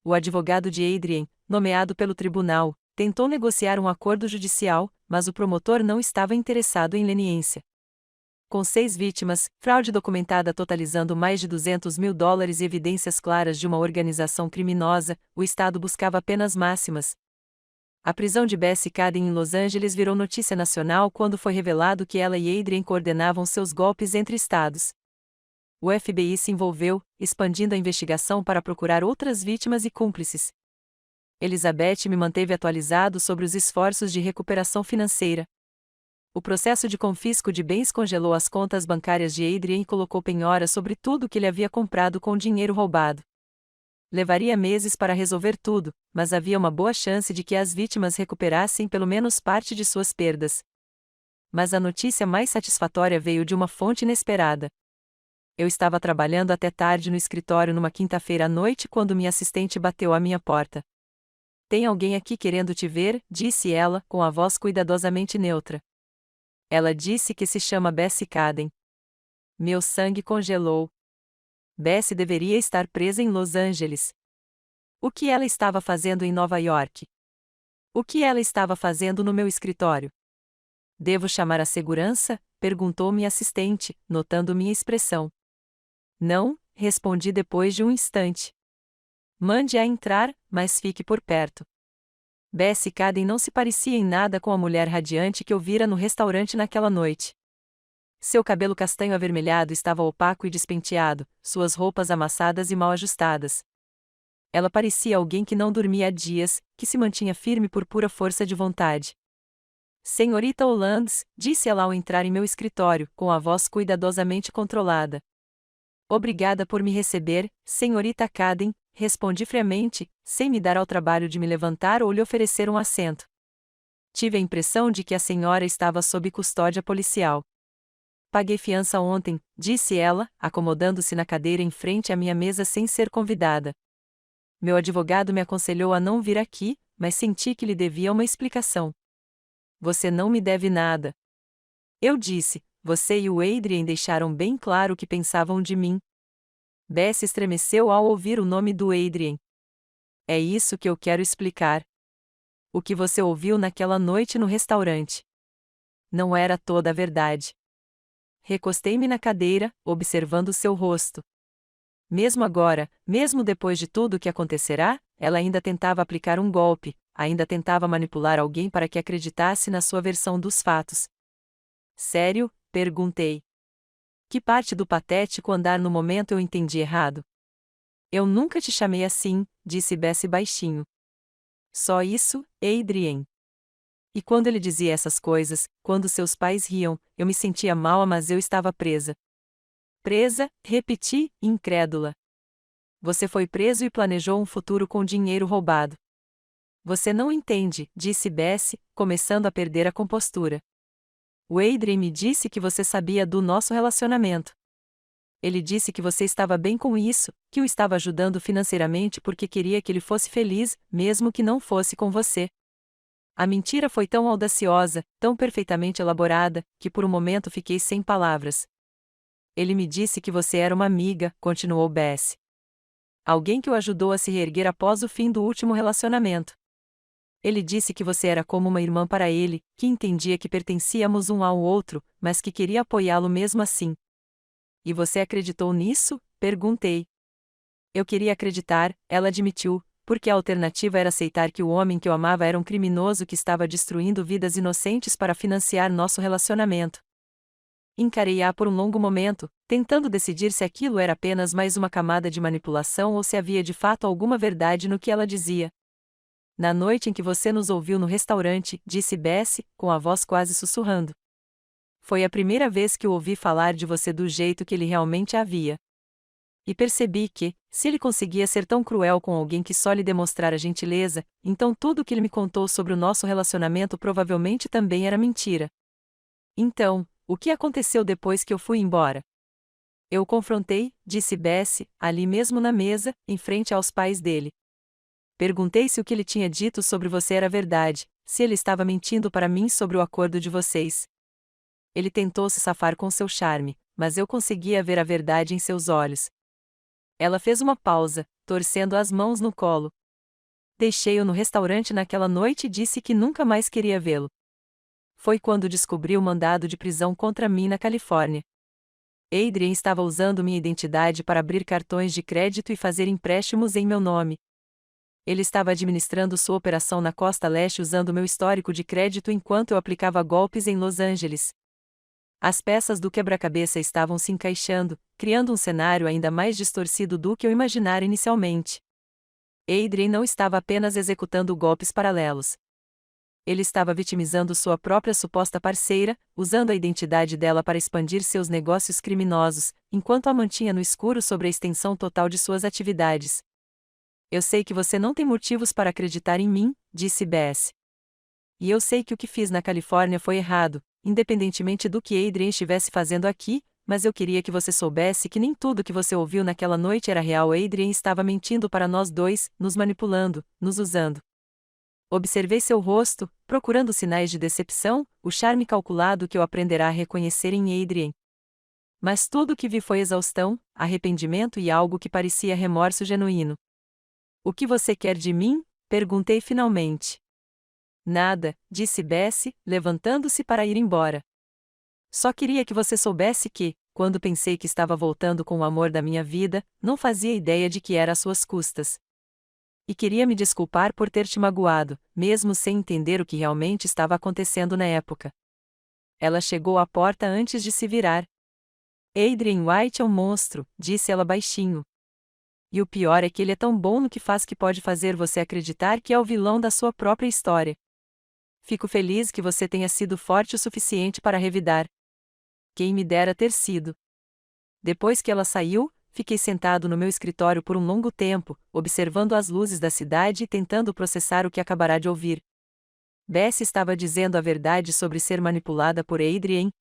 O advogado de Adrien, nomeado pelo tribunal, tentou negociar um acordo judicial, mas o promotor não estava interessado em leniência. Com 6 vítimas, fraude documentada totalizando mais de $200 mil e evidências claras de uma organização criminosa, o Estado buscava penas máximas. A prisão de Bessie Caden em Los Angeles virou notícia nacional quando foi revelado que ela e Adrien coordenavam seus golpes entre estados. O FBI se envolveu, expandindo a investigação para procurar outras vítimas e cúmplices. Elizabeth me manteve atualizado sobre os esforços de recuperação financeira. O processo de confisco de bens congelou as contas bancárias de Adrien e colocou penhora sobre tudo que ele havia comprado com dinheiro roubado. Levaria meses para resolver tudo, mas havia uma boa chance de que as vítimas recuperassem pelo menos parte de suas perdas. Mas a notícia mais satisfatória veio de uma fonte inesperada. Eu estava trabalhando até tarde no escritório numa quinta-feira à noite quando minha assistente bateu à minha porta. "Tem alguém aqui querendo te ver", disse ela, com a voz cuidadosamente neutra. Ela disse que se chama Bessie Caden. Meu sangue congelou. Bessie deveria estar presa em Los Angeles. O que ela estava fazendo em Nova York? O que ela estava fazendo no meu escritório? "Devo chamar a segurança?", perguntou minha assistente, notando minha expressão. "Não", respondi depois de um instante. "Mande-a entrar, mas fique por perto." Bessie Caden não se parecia em nada com a mulher radiante que eu vira no restaurante naquela noite. Seu cabelo castanho avermelhado estava opaco e despenteado, suas roupas amassadas e mal ajustadas. Ela parecia alguém que não dormia há dias, que se mantinha firme por pura força de vontade. "Senhorita Hollands", disse ela ao entrar em meu escritório, com a voz cuidadosamente controlada. "Obrigada por me receber, senhorita Caden", respondi friamente, sem me dar ao trabalho de me levantar ou lhe oferecer um assento. "Tive a impressão de que a senhora estava sob custódia policial." "Paguei fiança ontem", disse ela, acomodando-se na cadeira em frente à minha mesa sem ser convidada. "Meu advogado me aconselhou a não vir aqui, mas senti que lhe devia uma explicação." "Você não me deve nada." Eu disse. "Você e o Adrien deixaram bem claro o que pensavam de mim." Bessie estremeceu ao ouvir o nome do Adrien. "É isso que eu quero explicar. O que você ouviu naquela noite no restaurante não era toda a verdade." Recostei-me na cadeira, observando seu rosto. Mesmo agora, mesmo depois de tudo o que acontecerá, ela ainda tentava aplicar um golpe, ainda tentava manipular alguém para que acreditasse na sua versão dos fatos. "Sério?", perguntei. "Que parte do patético andar no momento eu entendi errado?" "Eu nunca te chamei assim", disse Bessie baixinho. "Só isso, Adrien." E quando ele dizia essas coisas, quando seus pais riam, eu me sentia mal, mas eu estava presa. "Presa?", repeti, incrédula. "Você foi preso e planejou um futuro com dinheiro roubado." "Você não entende", disse Bessie, começando a perder a compostura. "O Adrien me disse que você sabia do nosso relacionamento. Ele disse que você estava bem com isso, que o estava ajudando financeiramente porque queria que ele fosse feliz, mesmo que não fosse com você." A mentira foi tão audaciosa, tão perfeitamente elaborada, que por um momento fiquei sem palavras. "Ele me disse que você era uma amiga", continuou Bessie. "Alguém que o ajudou a se reerguer após o fim do último relacionamento. Ele disse que você era como uma irmã para ele, que entendia que pertencíamos um ao outro, mas que queria apoiá-lo mesmo assim." "E você acreditou nisso?", perguntei. "Eu queria acreditar", ela admitiu, porque a alternativa era aceitar que o homem que eu amava era um criminoso que estava destruindo vidas inocentes para financiar nosso relacionamento. Encarei-a por um longo momento, tentando decidir se aquilo era apenas mais uma camada de manipulação ou se havia de fato alguma verdade no que ela dizia. Na noite em que você nos ouviu no restaurante, disse Bessie, com a voz quase sussurrando. Foi a primeira vez que o ouvi falar de você do jeito que ele realmente havia. E percebi que, se ele conseguia ser tão cruel com alguém que só lhe demonstrara gentileza, então tudo o que ele me contou sobre o nosso relacionamento provavelmente também era mentira. Então, o que aconteceu depois que eu fui embora? Eu o confrontei, disse Bessie, ali mesmo na mesa, em frente aos pais dele. Perguntei se o que ele tinha dito sobre você era verdade, se ele estava mentindo para mim sobre o acordo de vocês. Ele tentou se safar com seu charme, mas eu conseguia ver a verdade em seus olhos. Ela fez uma pausa, torcendo as mãos no colo. Deixei-o no restaurante naquela noite e disse que nunca mais queria vê-lo. Foi quando descobri o mandado de prisão contra mim na Califórnia. Adrian estava usando minha identidade para abrir cartões de crédito e fazer empréstimos em meu nome. Ele estava administrando sua operação na costa leste usando meu histórico de crédito enquanto eu aplicava golpes em Los Angeles. As peças do quebra-cabeça estavam se encaixando, criando um cenário ainda mais distorcido do que eu imaginara inicialmente. Adrian não estava apenas executando golpes paralelos. Ele estava vitimizando sua própria suposta parceira, usando a identidade dela para expandir seus negócios criminosos, enquanto a mantinha no escuro sobre a extensão total de suas atividades. Eu sei que você não tem motivos para acreditar em mim, disse Bessie. E eu sei que o que fiz na Califórnia foi errado, independentemente do que Adrian estivesse fazendo aqui, mas eu queria que você soubesse que nem tudo que você ouviu naquela noite era real. Adrian estava mentindo para nós dois, nos manipulando, nos usando. Observei seu rosto, procurando sinais de decepção, o charme calculado que eu aprenderá a reconhecer em Adrian. Mas tudo o que vi foi exaustão, arrependimento e algo que parecia remorso genuíno. O que você quer de mim? Perguntei finalmente. Nada, disse Bessie, levantando-se para ir embora. Só queria que você soubesse que, quando pensei que estava voltando com o amor da minha vida, não fazia ideia de que era às suas custas. E queria me desculpar por ter te magoado, mesmo sem entender o que realmente estava acontecendo na época. Ela chegou à porta antes de se virar. Adrian White é um monstro, disse ela baixinho. E o pior é que ele é tão bom no que faz que pode fazer você acreditar que é o vilão da sua própria história. Fico feliz que você tenha sido forte o suficiente para revidar. Quem me dera ter sido. Depois que ela saiu, fiquei sentado no meu escritório por um longo tempo, observando as luzes da cidade e tentando processar o que acabará de ouvir. Bessie estava dizendo a verdade sobre ser manipulada por Adrian?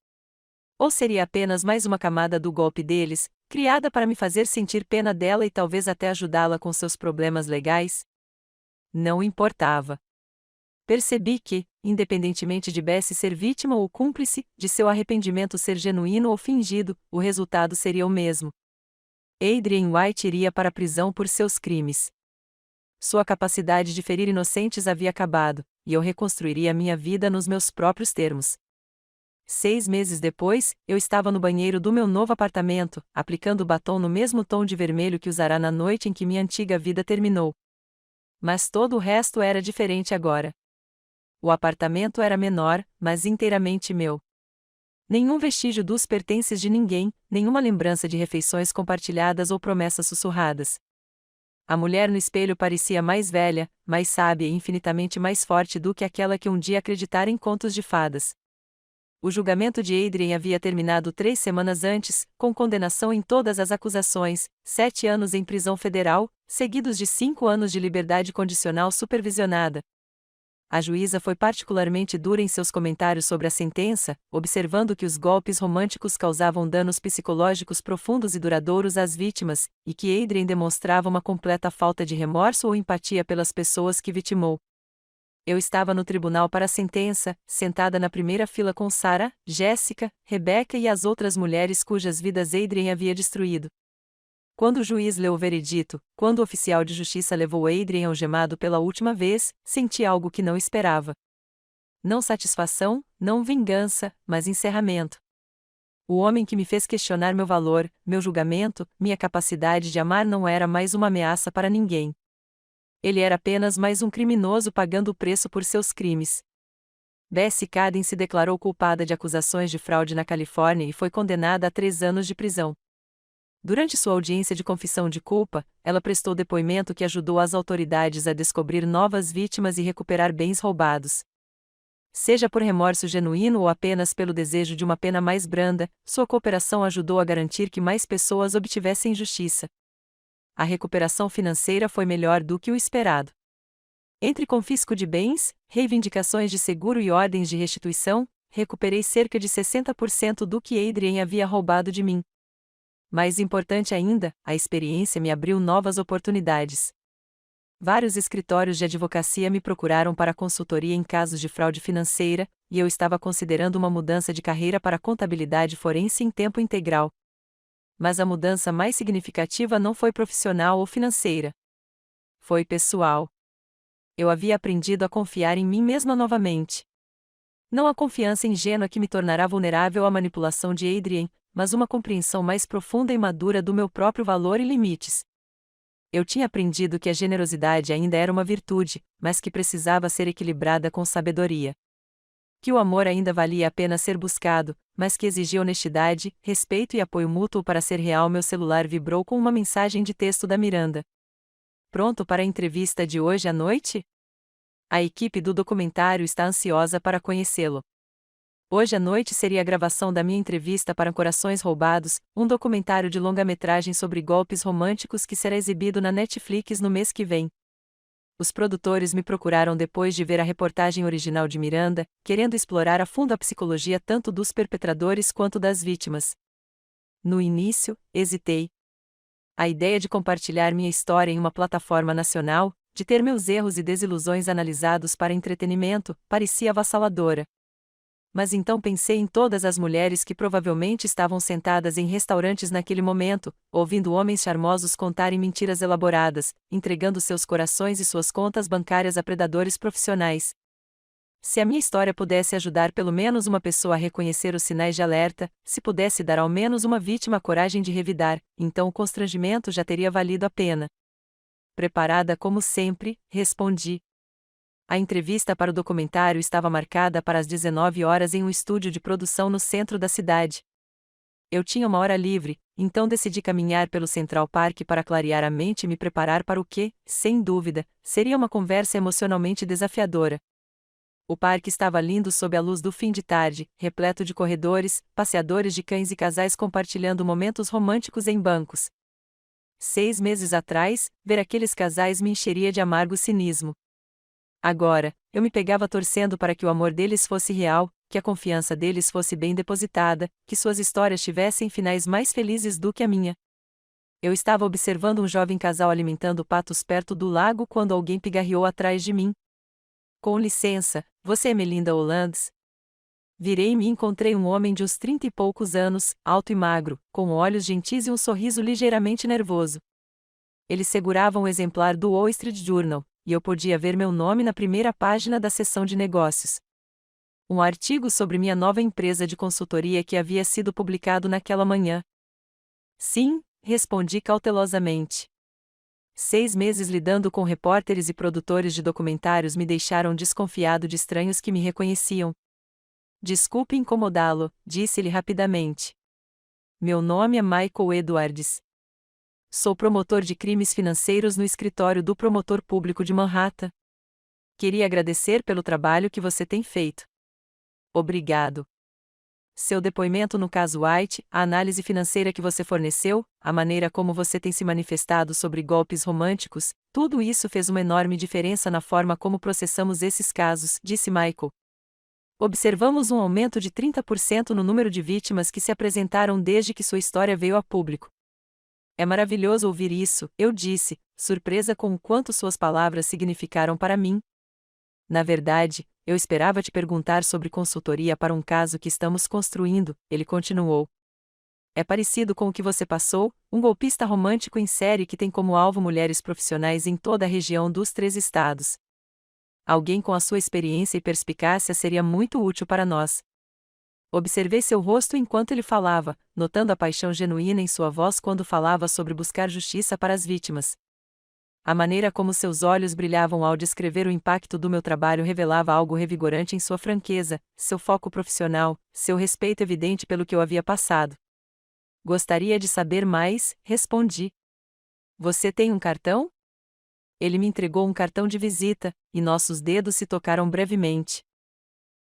Ou seria apenas mais uma camada do golpe deles, criada para me fazer sentir pena dela e talvez até ajudá-la com seus problemas legais? Não importava. Percebi que, independentemente de Bessie ser vítima ou cúmplice, de seu arrependimento ser genuíno ou fingido, o resultado seria o mesmo. Adrian White iria para a prisão por seus crimes. Sua capacidade de ferir inocentes havia acabado, e eu reconstruiria minha vida nos meus próprios termos. 6 meses depois, eu estava no banheiro do meu novo apartamento, aplicando batom no mesmo tom de vermelho que usará na noite em que minha antiga vida terminou. Mas todo o resto era diferente agora. O apartamento era menor, mas inteiramente meu. Nenhum vestígio dos pertences de ninguém, nenhuma lembrança de refeições compartilhadas ou promessas sussurradas. A mulher no espelho parecia mais velha, mais sábia e infinitamente mais forte do que aquela que um dia acreditara em contos de fadas. O julgamento de Adrian havia terminado 3 semanas antes, com condenação em todas as acusações, 7 anos em prisão federal, seguidos de 5 anos de liberdade condicional supervisionada. A juíza foi particularmente dura em seus comentários sobre a sentença, observando que os golpes românticos causavam danos psicológicos profundos e duradouros às vítimas, e que Adrian demonstrava uma completa falta de remorso ou empatia pelas pessoas que vitimou. Eu estava no tribunal para a sentença, sentada na primeira fila com Sarah, Jessica, Rebecca e as outras mulheres cujas vidas Adrian havia destruído. Quando o juiz leu o veredito, quando o oficial de justiça levou Adrian algemado pela última vez, senti algo que não esperava. Não satisfação, não vingança, mas encerramento. O homem que me fez questionar meu valor, meu julgamento, minha capacidade de amar não era mais uma ameaça para ninguém. Ele era apenas mais um criminoso pagando o preço por seus crimes. Bessie Caden se declarou culpada de acusações de fraude na Califórnia e foi condenada a 3 anos de prisão. Durante sua audiência de confissão de culpa, ela prestou depoimento que ajudou as autoridades a descobrir novas vítimas e recuperar bens roubados. Seja por remorso genuíno ou apenas pelo desejo de uma pena mais branda, sua cooperação ajudou a garantir que mais pessoas obtivessem justiça. A recuperação financeira foi melhor do que o esperado. Entre confisco de bens, reivindicações de seguro e ordens de restituição, recuperei cerca de 60% do que Adrian havia roubado de mim. Mais importante ainda, a experiência me abriu novas oportunidades. Vários escritórios de advocacia me procuraram para consultoria em casos de fraude financeira, e eu estava considerando uma mudança de carreira para contabilidade forense em tempo integral. Mas a mudança mais significativa não foi profissional ou financeira. Foi pessoal. Eu havia aprendido a confiar em mim mesma novamente. Não a confiança ingênua que me tornará vulnerável à manipulação de Adrian, mas uma compreensão mais profunda e madura do meu próprio valor e limites. Eu tinha aprendido que a generosidade ainda era uma virtude, mas que precisava ser equilibrada com sabedoria. Que o amor ainda valia a pena ser buscado, mas que exigia honestidade, respeito e apoio mútuo para ser real. Meu celular vibrou com uma mensagem de texto da Miranda. Pronto para a entrevista de hoje à noite? A equipe do documentário está ansiosa para conhecê-lo. Hoje à noite seria a gravação da minha entrevista para Corações Roubados, um documentário de longa-metragem sobre golpes românticos que será exibido na Netflix no mês que vem. Os produtores me procuraram depois de ver a reportagem original de Miranda, querendo explorar a fundo a psicologia tanto dos perpetradores quanto das vítimas. No início, hesitei. A ideia de compartilhar minha história em uma plataforma nacional, de ter meus erros e desilusões analisados para entretenimento, parecia avassaladora. Mas então pensei em todas as mulheres que provavelmente estavam sentadas em restaurantes naquele momento, ouvindo homens charmosos contarem mentiras elaboradas, entregando seus corações e suas contas bancárias a predadores profissionais. Se a minha história pudesse ajudar pelo menos uma pessoa a reconhecer os sinais de alerta, se pudesse dar ao menos uma vítima a coragem de revidar, então o constrangimento já teria valido a pena. Preparada como sempre, respondi. A entrevista para o documentário estava marcada para as 19 horas em um estúdio de produção no centro da cidade. Eu tinha uma hora livre, então decidi caminhar pelo Central Park para clarear a mente e me preparar para o que, sem dúvida, seria uma conversa emocionalmente desafiadora. O parque estava lindo sob a luz do fim de tarde, repleto de corredores, passeadores de cães e casais compartilhando momentos românticos em bancos. 6 meses atrás, ver aqueles casais me encheria de amargo cinismo. Agora, eu me pegava torcendo para que o amor deles fosse real, que a confiança deles fosse bem depositada, que suas histórias tivessem finais mais felizes do que a minha. Eu estava observando um jovem casal alimentando patos perto do lago quando alguém pigarreou atrás de mim. Com licença, você é Melinda Hollands? Virei-me e encontrei um homem de uns 30 e poucos anos, alto e magro, com olhos gentis e um sorriso ligeiramente nervoso. Ele segurava um exemplar do Wall Street Journal, e eu podia ver meu nome na primeira página da seção de negócios. Um artigo sobre minha nova empresa de consultoria que havia sido publicado naquela manhã. Sim, respondi cautelosamente. 6 meses lidando com repórteres e produtores de documentários me deixaram desconfiado de estranhos que me reconheciam. Desculpe incomodá-lo, disse-lhe rapidamente. Meu nome é Michael Edwards. Sou promotor de crimes financeiros no escritório do promotor público de Manhattan. Queria agradecer pelo trabalho que você tem feito. Obrigado. Seu depoimento no caso White, a análise financeira que você forneceu, a maneira como você tem se manifestado sobre golpes românticos, tudo isso fez uma enorme diferença na forma como processamos esses casos, disse Michael. Observamos um aumento de 30% no número de vítimas que se apresentaram desde que sua história veio a público. É maravilhoso ouvir isso, eu disse, surpresa com o quanto suas palavras significaram para mim. Na verdade, eu esperava te perguntar sobre consultoria para um caso que estamos construindo, ele continuou. É parecido com o que você passou, um golpista romântico em série que tem como alvo mulheres profissionais em toda a região dos 3 estados. Alguém com a sua experiência e perspicácia seria muito útil para nós. Observei seu rosto enquanto ele falava, notando a paixão genuína em sua voz quando falava sobre buscar justiça para as vítimas. A maneira como seus olhos brilhavam ao descrever o impacto do meu trabalho revelava algo revigorante em sua franqueza, seu foco profissional, seu respeito evidente pelo que eu havia passado. Gostaria de saber mais, respondi. Você tem um cartão? Ele me entregou um cartão de visita, e nossos dedos se tocaram brevemente.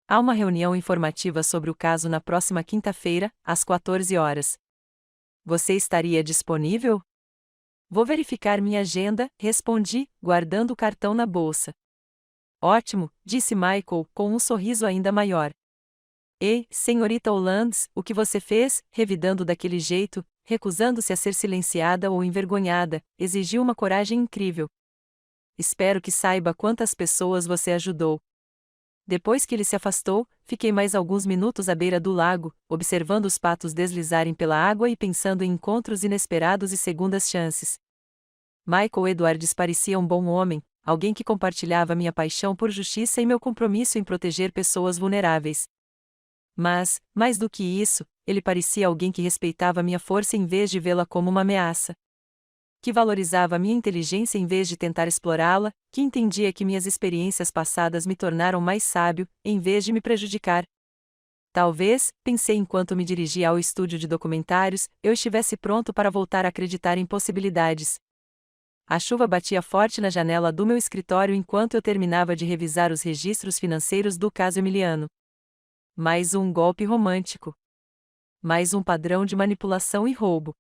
Há uma reunião informativa sobre o caso na próxima quinta-feira, às 14 horas. Você estaria disponível? Vou verificar minha agenda, respondi, guardando o cartão na bolsa. Ótimo, disse Michael, com um sorriso ainda maior. E, senhorita Hollands, o que você fez, revidando daquele jeito, recusando-se a ser silenciada ou envergonhada, exigiu uma coragem incrível. Espero que saiba quantas pessoas você ajudou. Depois que ele se afastou, fiquei mais alguns minutos à beira do lago, observando os patos deslizarem pela água e pensando em encontros inesperados e segundas chances. Michael Edwards parecia um bom homem, alguém que compartilhava minha paixão por justiça e meu compromisso em proteger pessoas vulneráveis. Mas, mais do que isso, ele parecia alguém que respeitava minha força em vez de vê-la como uma ameaça. Que valorizava minha inteligência em vez de tentar explorá-la, que entendia que minhas experiências passadas me tornaram mais sábio, em vez de me prejudicar. Talvez, pensei enquanto me dirigia ao estúdio de documentários, eu estivesse pronto para voltar a acreditar em possibilidades. A chuva batia forte na janela do meu escritório enquanto eu terminava de revisar os registros financeiros do caso Emiliano. Mais um golpe romântico. Mais um padrão de manipulação e roubo.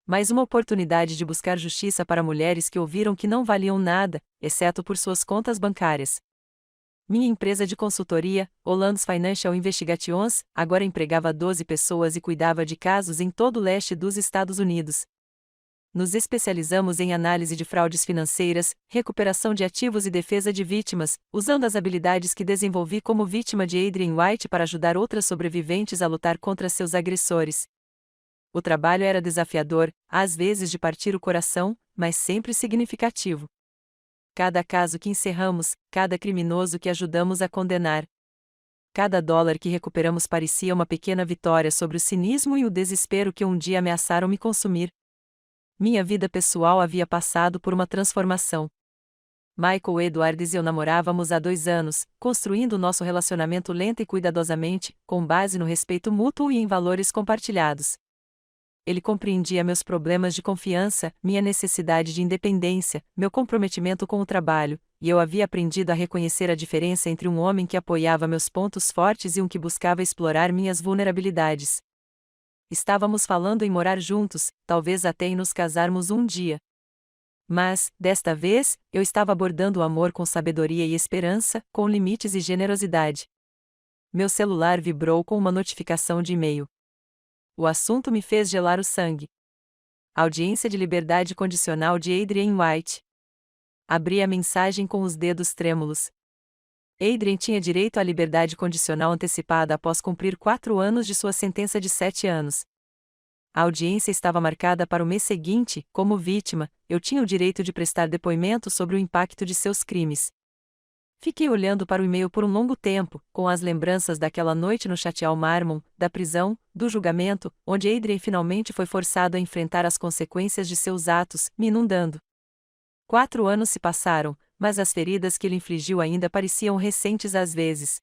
Mais uma oportunidade de buscar justiça para mulheres que ouviram que não valiam nada, exceto por suas contas bancárias. Minha empresa de consultoria, Hollands Financial Investigations, agora empregava 12 pessoas e cuidava de casos em todo o leste dos Estados Unidos. Nos especializamos em análise de fraudes financeiras, recuperação de ativos e defesa de vítimas, usando as habilidades que desenvolvi como vítima de Adrian White para ajudar outras sobreviventes a lutar contra seus agressores. O trabalho era desafiador, às vezes de partir o coração, mas sempre significativo. Cada caso que encerramos, cada criminoso que ajudamos a condenar. Cada dólar que recuperamos parecia uma pequena vitória sobre o cinismo e o desespero que um dia ameaçaram me consumir. Minha vida pessoal havia passado por uma transformação. Michael Edwards e eu namorávamos há 2 anos, construindo nosso relacionamento lenta e cuidadosamente, com base no respeito mútuo e em valores compartilhados. Ele compreendia meus problemas de confiança, minha necessidade de independência, meu comprometimento com o trabalho, e eu havia aprendido a reconhecer a diferença entre um homem que apoiava meus pontos fortes e um que buscava explorar minhas vulnerabilidades. Estávamos falando em morar juntos, talvez até em nos casarmos um dia. Mas, desta vez, eu estava abordando o amor com sabedoria e esperança, com limites e generosidade. Meu celular vibrou com uma notificação de e-mail. O assunto me fez gelar o sangue. Audiência de liberdade condicional de Adrian White. Abri a mensagem com os dedos trêmulos. Adrian tinha direito à liberdade condicional antecipada após cumprir 4 anos de sua sentença de 7 anos. A audiência estava marcada para o mês seguinte. Como vítima, eu tinha o direito de prestar depoimento sobre o impacto de seus crimes. Fiquei olhando para o e-mail por um longo tempo, com as lembranças daquela noite no Chateau Marmont, da prisão, do julgamento, onde Adrian finalmente foi forçado a enfrentar as consequências de seus atos, me inundando. 4 anos se passaram, mas as feridas que ele infligiu ainda pareciam recentes às vezes.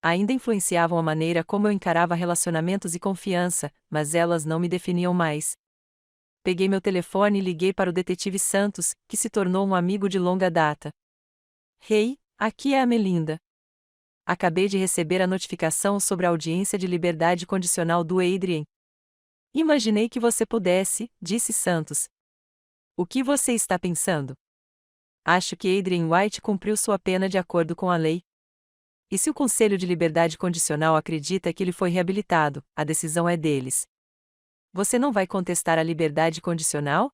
Ainda influenciavam a maneira como eu encarava relacionamentos e confiança, mas elas não me definiam mais. Peguei meu telefone e liguei para o detetive Santos, que se tornou um amigo de longa data. Hey, aqui é a Melinda. Acabei de receber a notificação sobre a audiência de liberdade condicional do Adrian. Imaginei que você pudesse, disse Santos. O que você está pensando? Acho que Adrian White cumpriu sua pena de acordo com a lei. E se o Conselho de Liberdade Condicional acredita que ele foi reabilitado, a decisão é deles. Você não vai contestar a liberdade condicional?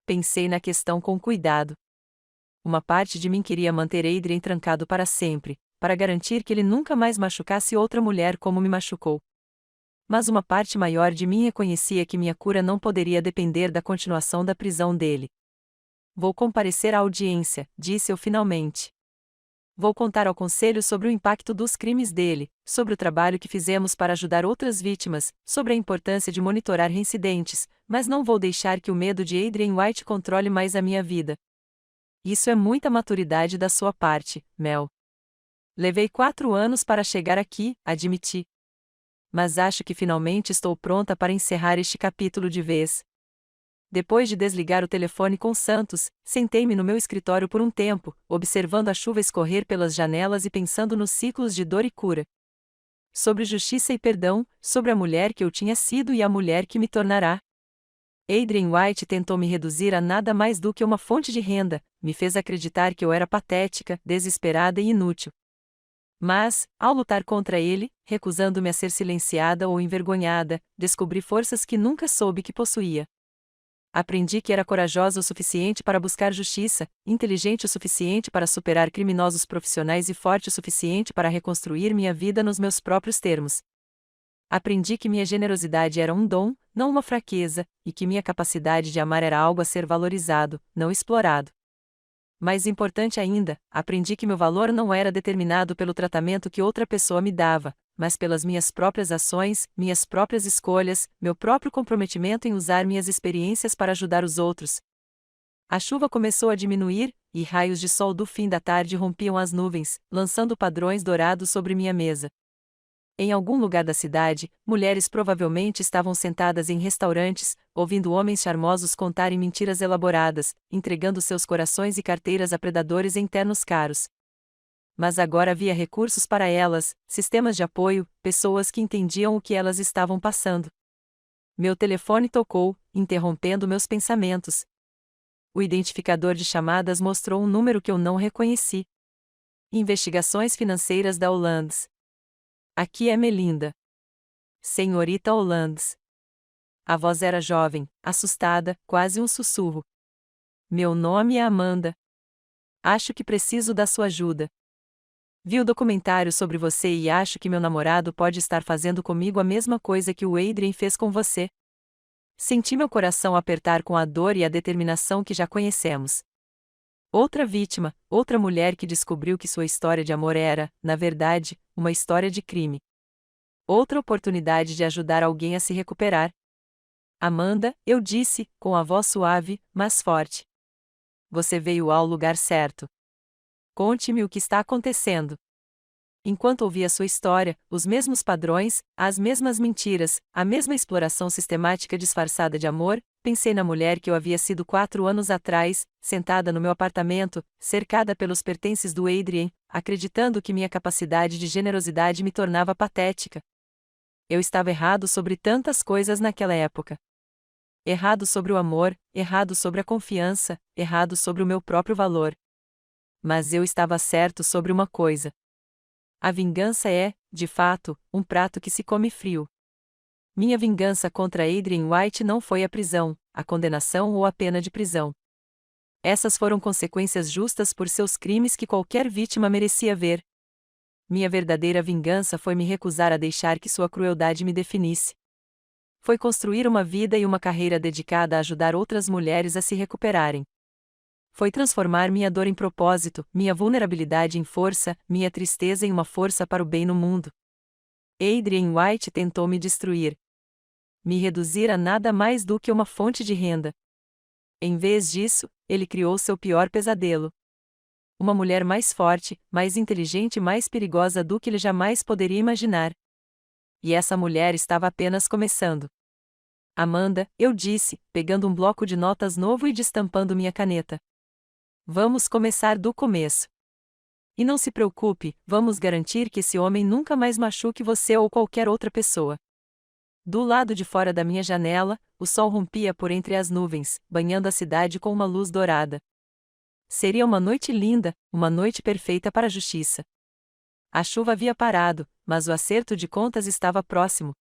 Pensei na questão com cuidado. Uma parte de mim queria manter Adrian trancado para sempre, para garantir que ele nunca mais machucasse outra mulher como me machucou. Mas uma parte maior de mim reconhecia que minha cura não poderia depender da continuação da prisão dele. Vou comparecer à audiência, disse eu finalmente. vou contar ao conselho sobre o impacto dos crimes dele, sobre o trabalho que fizemos para ajudar outras vítimas, sobre a importância de monitorar reincidentes, mas não vou deixar que o medo de Adrian White controle mais a minha vida. Isso é muita maturidade da sua parte, Mel. Levei 4 anos para chegar aqui, admiti. Mas acho que finalmente estou pronta para encerrar este capítulo de vez. Depois de desligar o telefone com Santos, sentei-me no meu escritório por um tempo, observando a chuva escorrer pelas janelas e pensando nos ciclos de dor e cura. Sobre justiça e perdão, sobre a mulher que eu tinha sido e a mulher que me tornará. Adrian White tentou me reduzir a nada mais do que uma fonte de renda, me fez acreditar que eu era patética, desesperada e inútil. Mas, ao lutar contra ele, recusando-me a ser silenciada ou envergonhada, descobri forças que nunca soube que possuía. Aprendi que era corajosa o suficiente para buscar justiça, inteligente o suficiente para superar criminosos profissionais e forte o suficiente para reconstruir minha vida nos meus próprios termos. Aprendi que minha generosidade era um dom, não uma fraqueza, e que minha capacidade de amar era algo a ser valorizado, não explorado. Mais importante ainda, aprendi que meu valor não era determinado pelo tratamento que outra pessoa me dava, mas pelas minhas próprias ações, minhas próprias escolhas, meu próprio comprometimento em usar minhas experiências para ajudar os outros. A chuva começou a diminuir, e raios de sol do fim da tarde rompiam as nuvens, lançando padrões dourados sobre minha mesa. Em algum lugar da cidade, mulheres provavelmente estavam sentadas em restaurantes, ouvindo homens charmosos contarem mentiras elaboradas, entregando seus corações e carteiras a predadores em ternos caros. Mas agora havia recursos para elas, sistemas de apoio, pessoas que entendiam o que elas estavam passando. Meu telefone tocou, interrompendo meus pensamentos. O identificador de chamadas mostrou um número que eu não reconheci. Investigações financeiras da Hollands. Aqui é Melinda. Senhorita Hollands. A voz era jovem, assustada, quase um sussurro. Meu nome é Amanda. Acho que preciso da sua ajuda. Vi o documentário sobre você e acho que meu namorado pode estar fazendo comigo a mesma coisa que o Adrian fez com você. Senti meu coração apertar com a dor e a determinação que já conhecemos. Outra vítima, outra mulher que descobriu que sua história de amor era, na verdade, uma história de crime. Outra oportunidade de ajudar alguém a se recuperar. Amanda, eu disse, com a voz suave, mas forte. Você veio ao lugar certo. Conte-me o que está acontecendo. Enquanto ouvia sua história, os mesmos padrões, as mesmas mentiras, a mesma exploração sistemática disfarçada de amor, pensei na mulher que eu havia sido 4 anos atrás, sentada no meu apartamento, cercada pelos pertences do Adrian, acreditando que minha capacidade de generosidade me tornava patética. Eu estava errado sobre tantas coisas naquela época. Errado sobre o amor, errado sobre a confiança, errado sobre o meu próprio valor. Mas eu estava certo sobre uma coisa. A vingança é, de fato, um prato que se come frio. Minha vingança contra Adrian White não foi a prisão, a condenação ou a pena de prisão. Essas foram consequências justas por seus crimes que qualquer vítima merecia ver. Minha verdadeira vingança foi me recusar a deixar que sua crueldade me definisse. Foi construir uma vida e uma carreira dedicada a ajudar outras mulheres a se recuperarem. Foi transformar minha dor em propósito, minha vulnerabilidade em força, minha tristeza em uma força para o bem no mundo. Adrian White tentou me destruir. Me reduzir a nada mais do que uma fonte de renda. Em vez disso, ele criou seu pior pesadelo. Uma mulher mais forte, mais inteligente e mais perigosa do que ele jamais poderia imaginar. E essa mulher estava apenas começando. Amanda, eu disse, pegando um bloco de notas novo e destampando minha caneta. Vamos começar do começo. E não se preocupe, vamos garantir que esse homem nunca mais machuque você ou qualquer outra pessoa. Do lado de fora da minha janela, o sol rompia por entre as nuvens, banhando a cidade com uma luz dourada. Seria uma noite linda, uma noite perfeita para a justiça. A chuva havia parado, mas o acerto de contas estava próximo.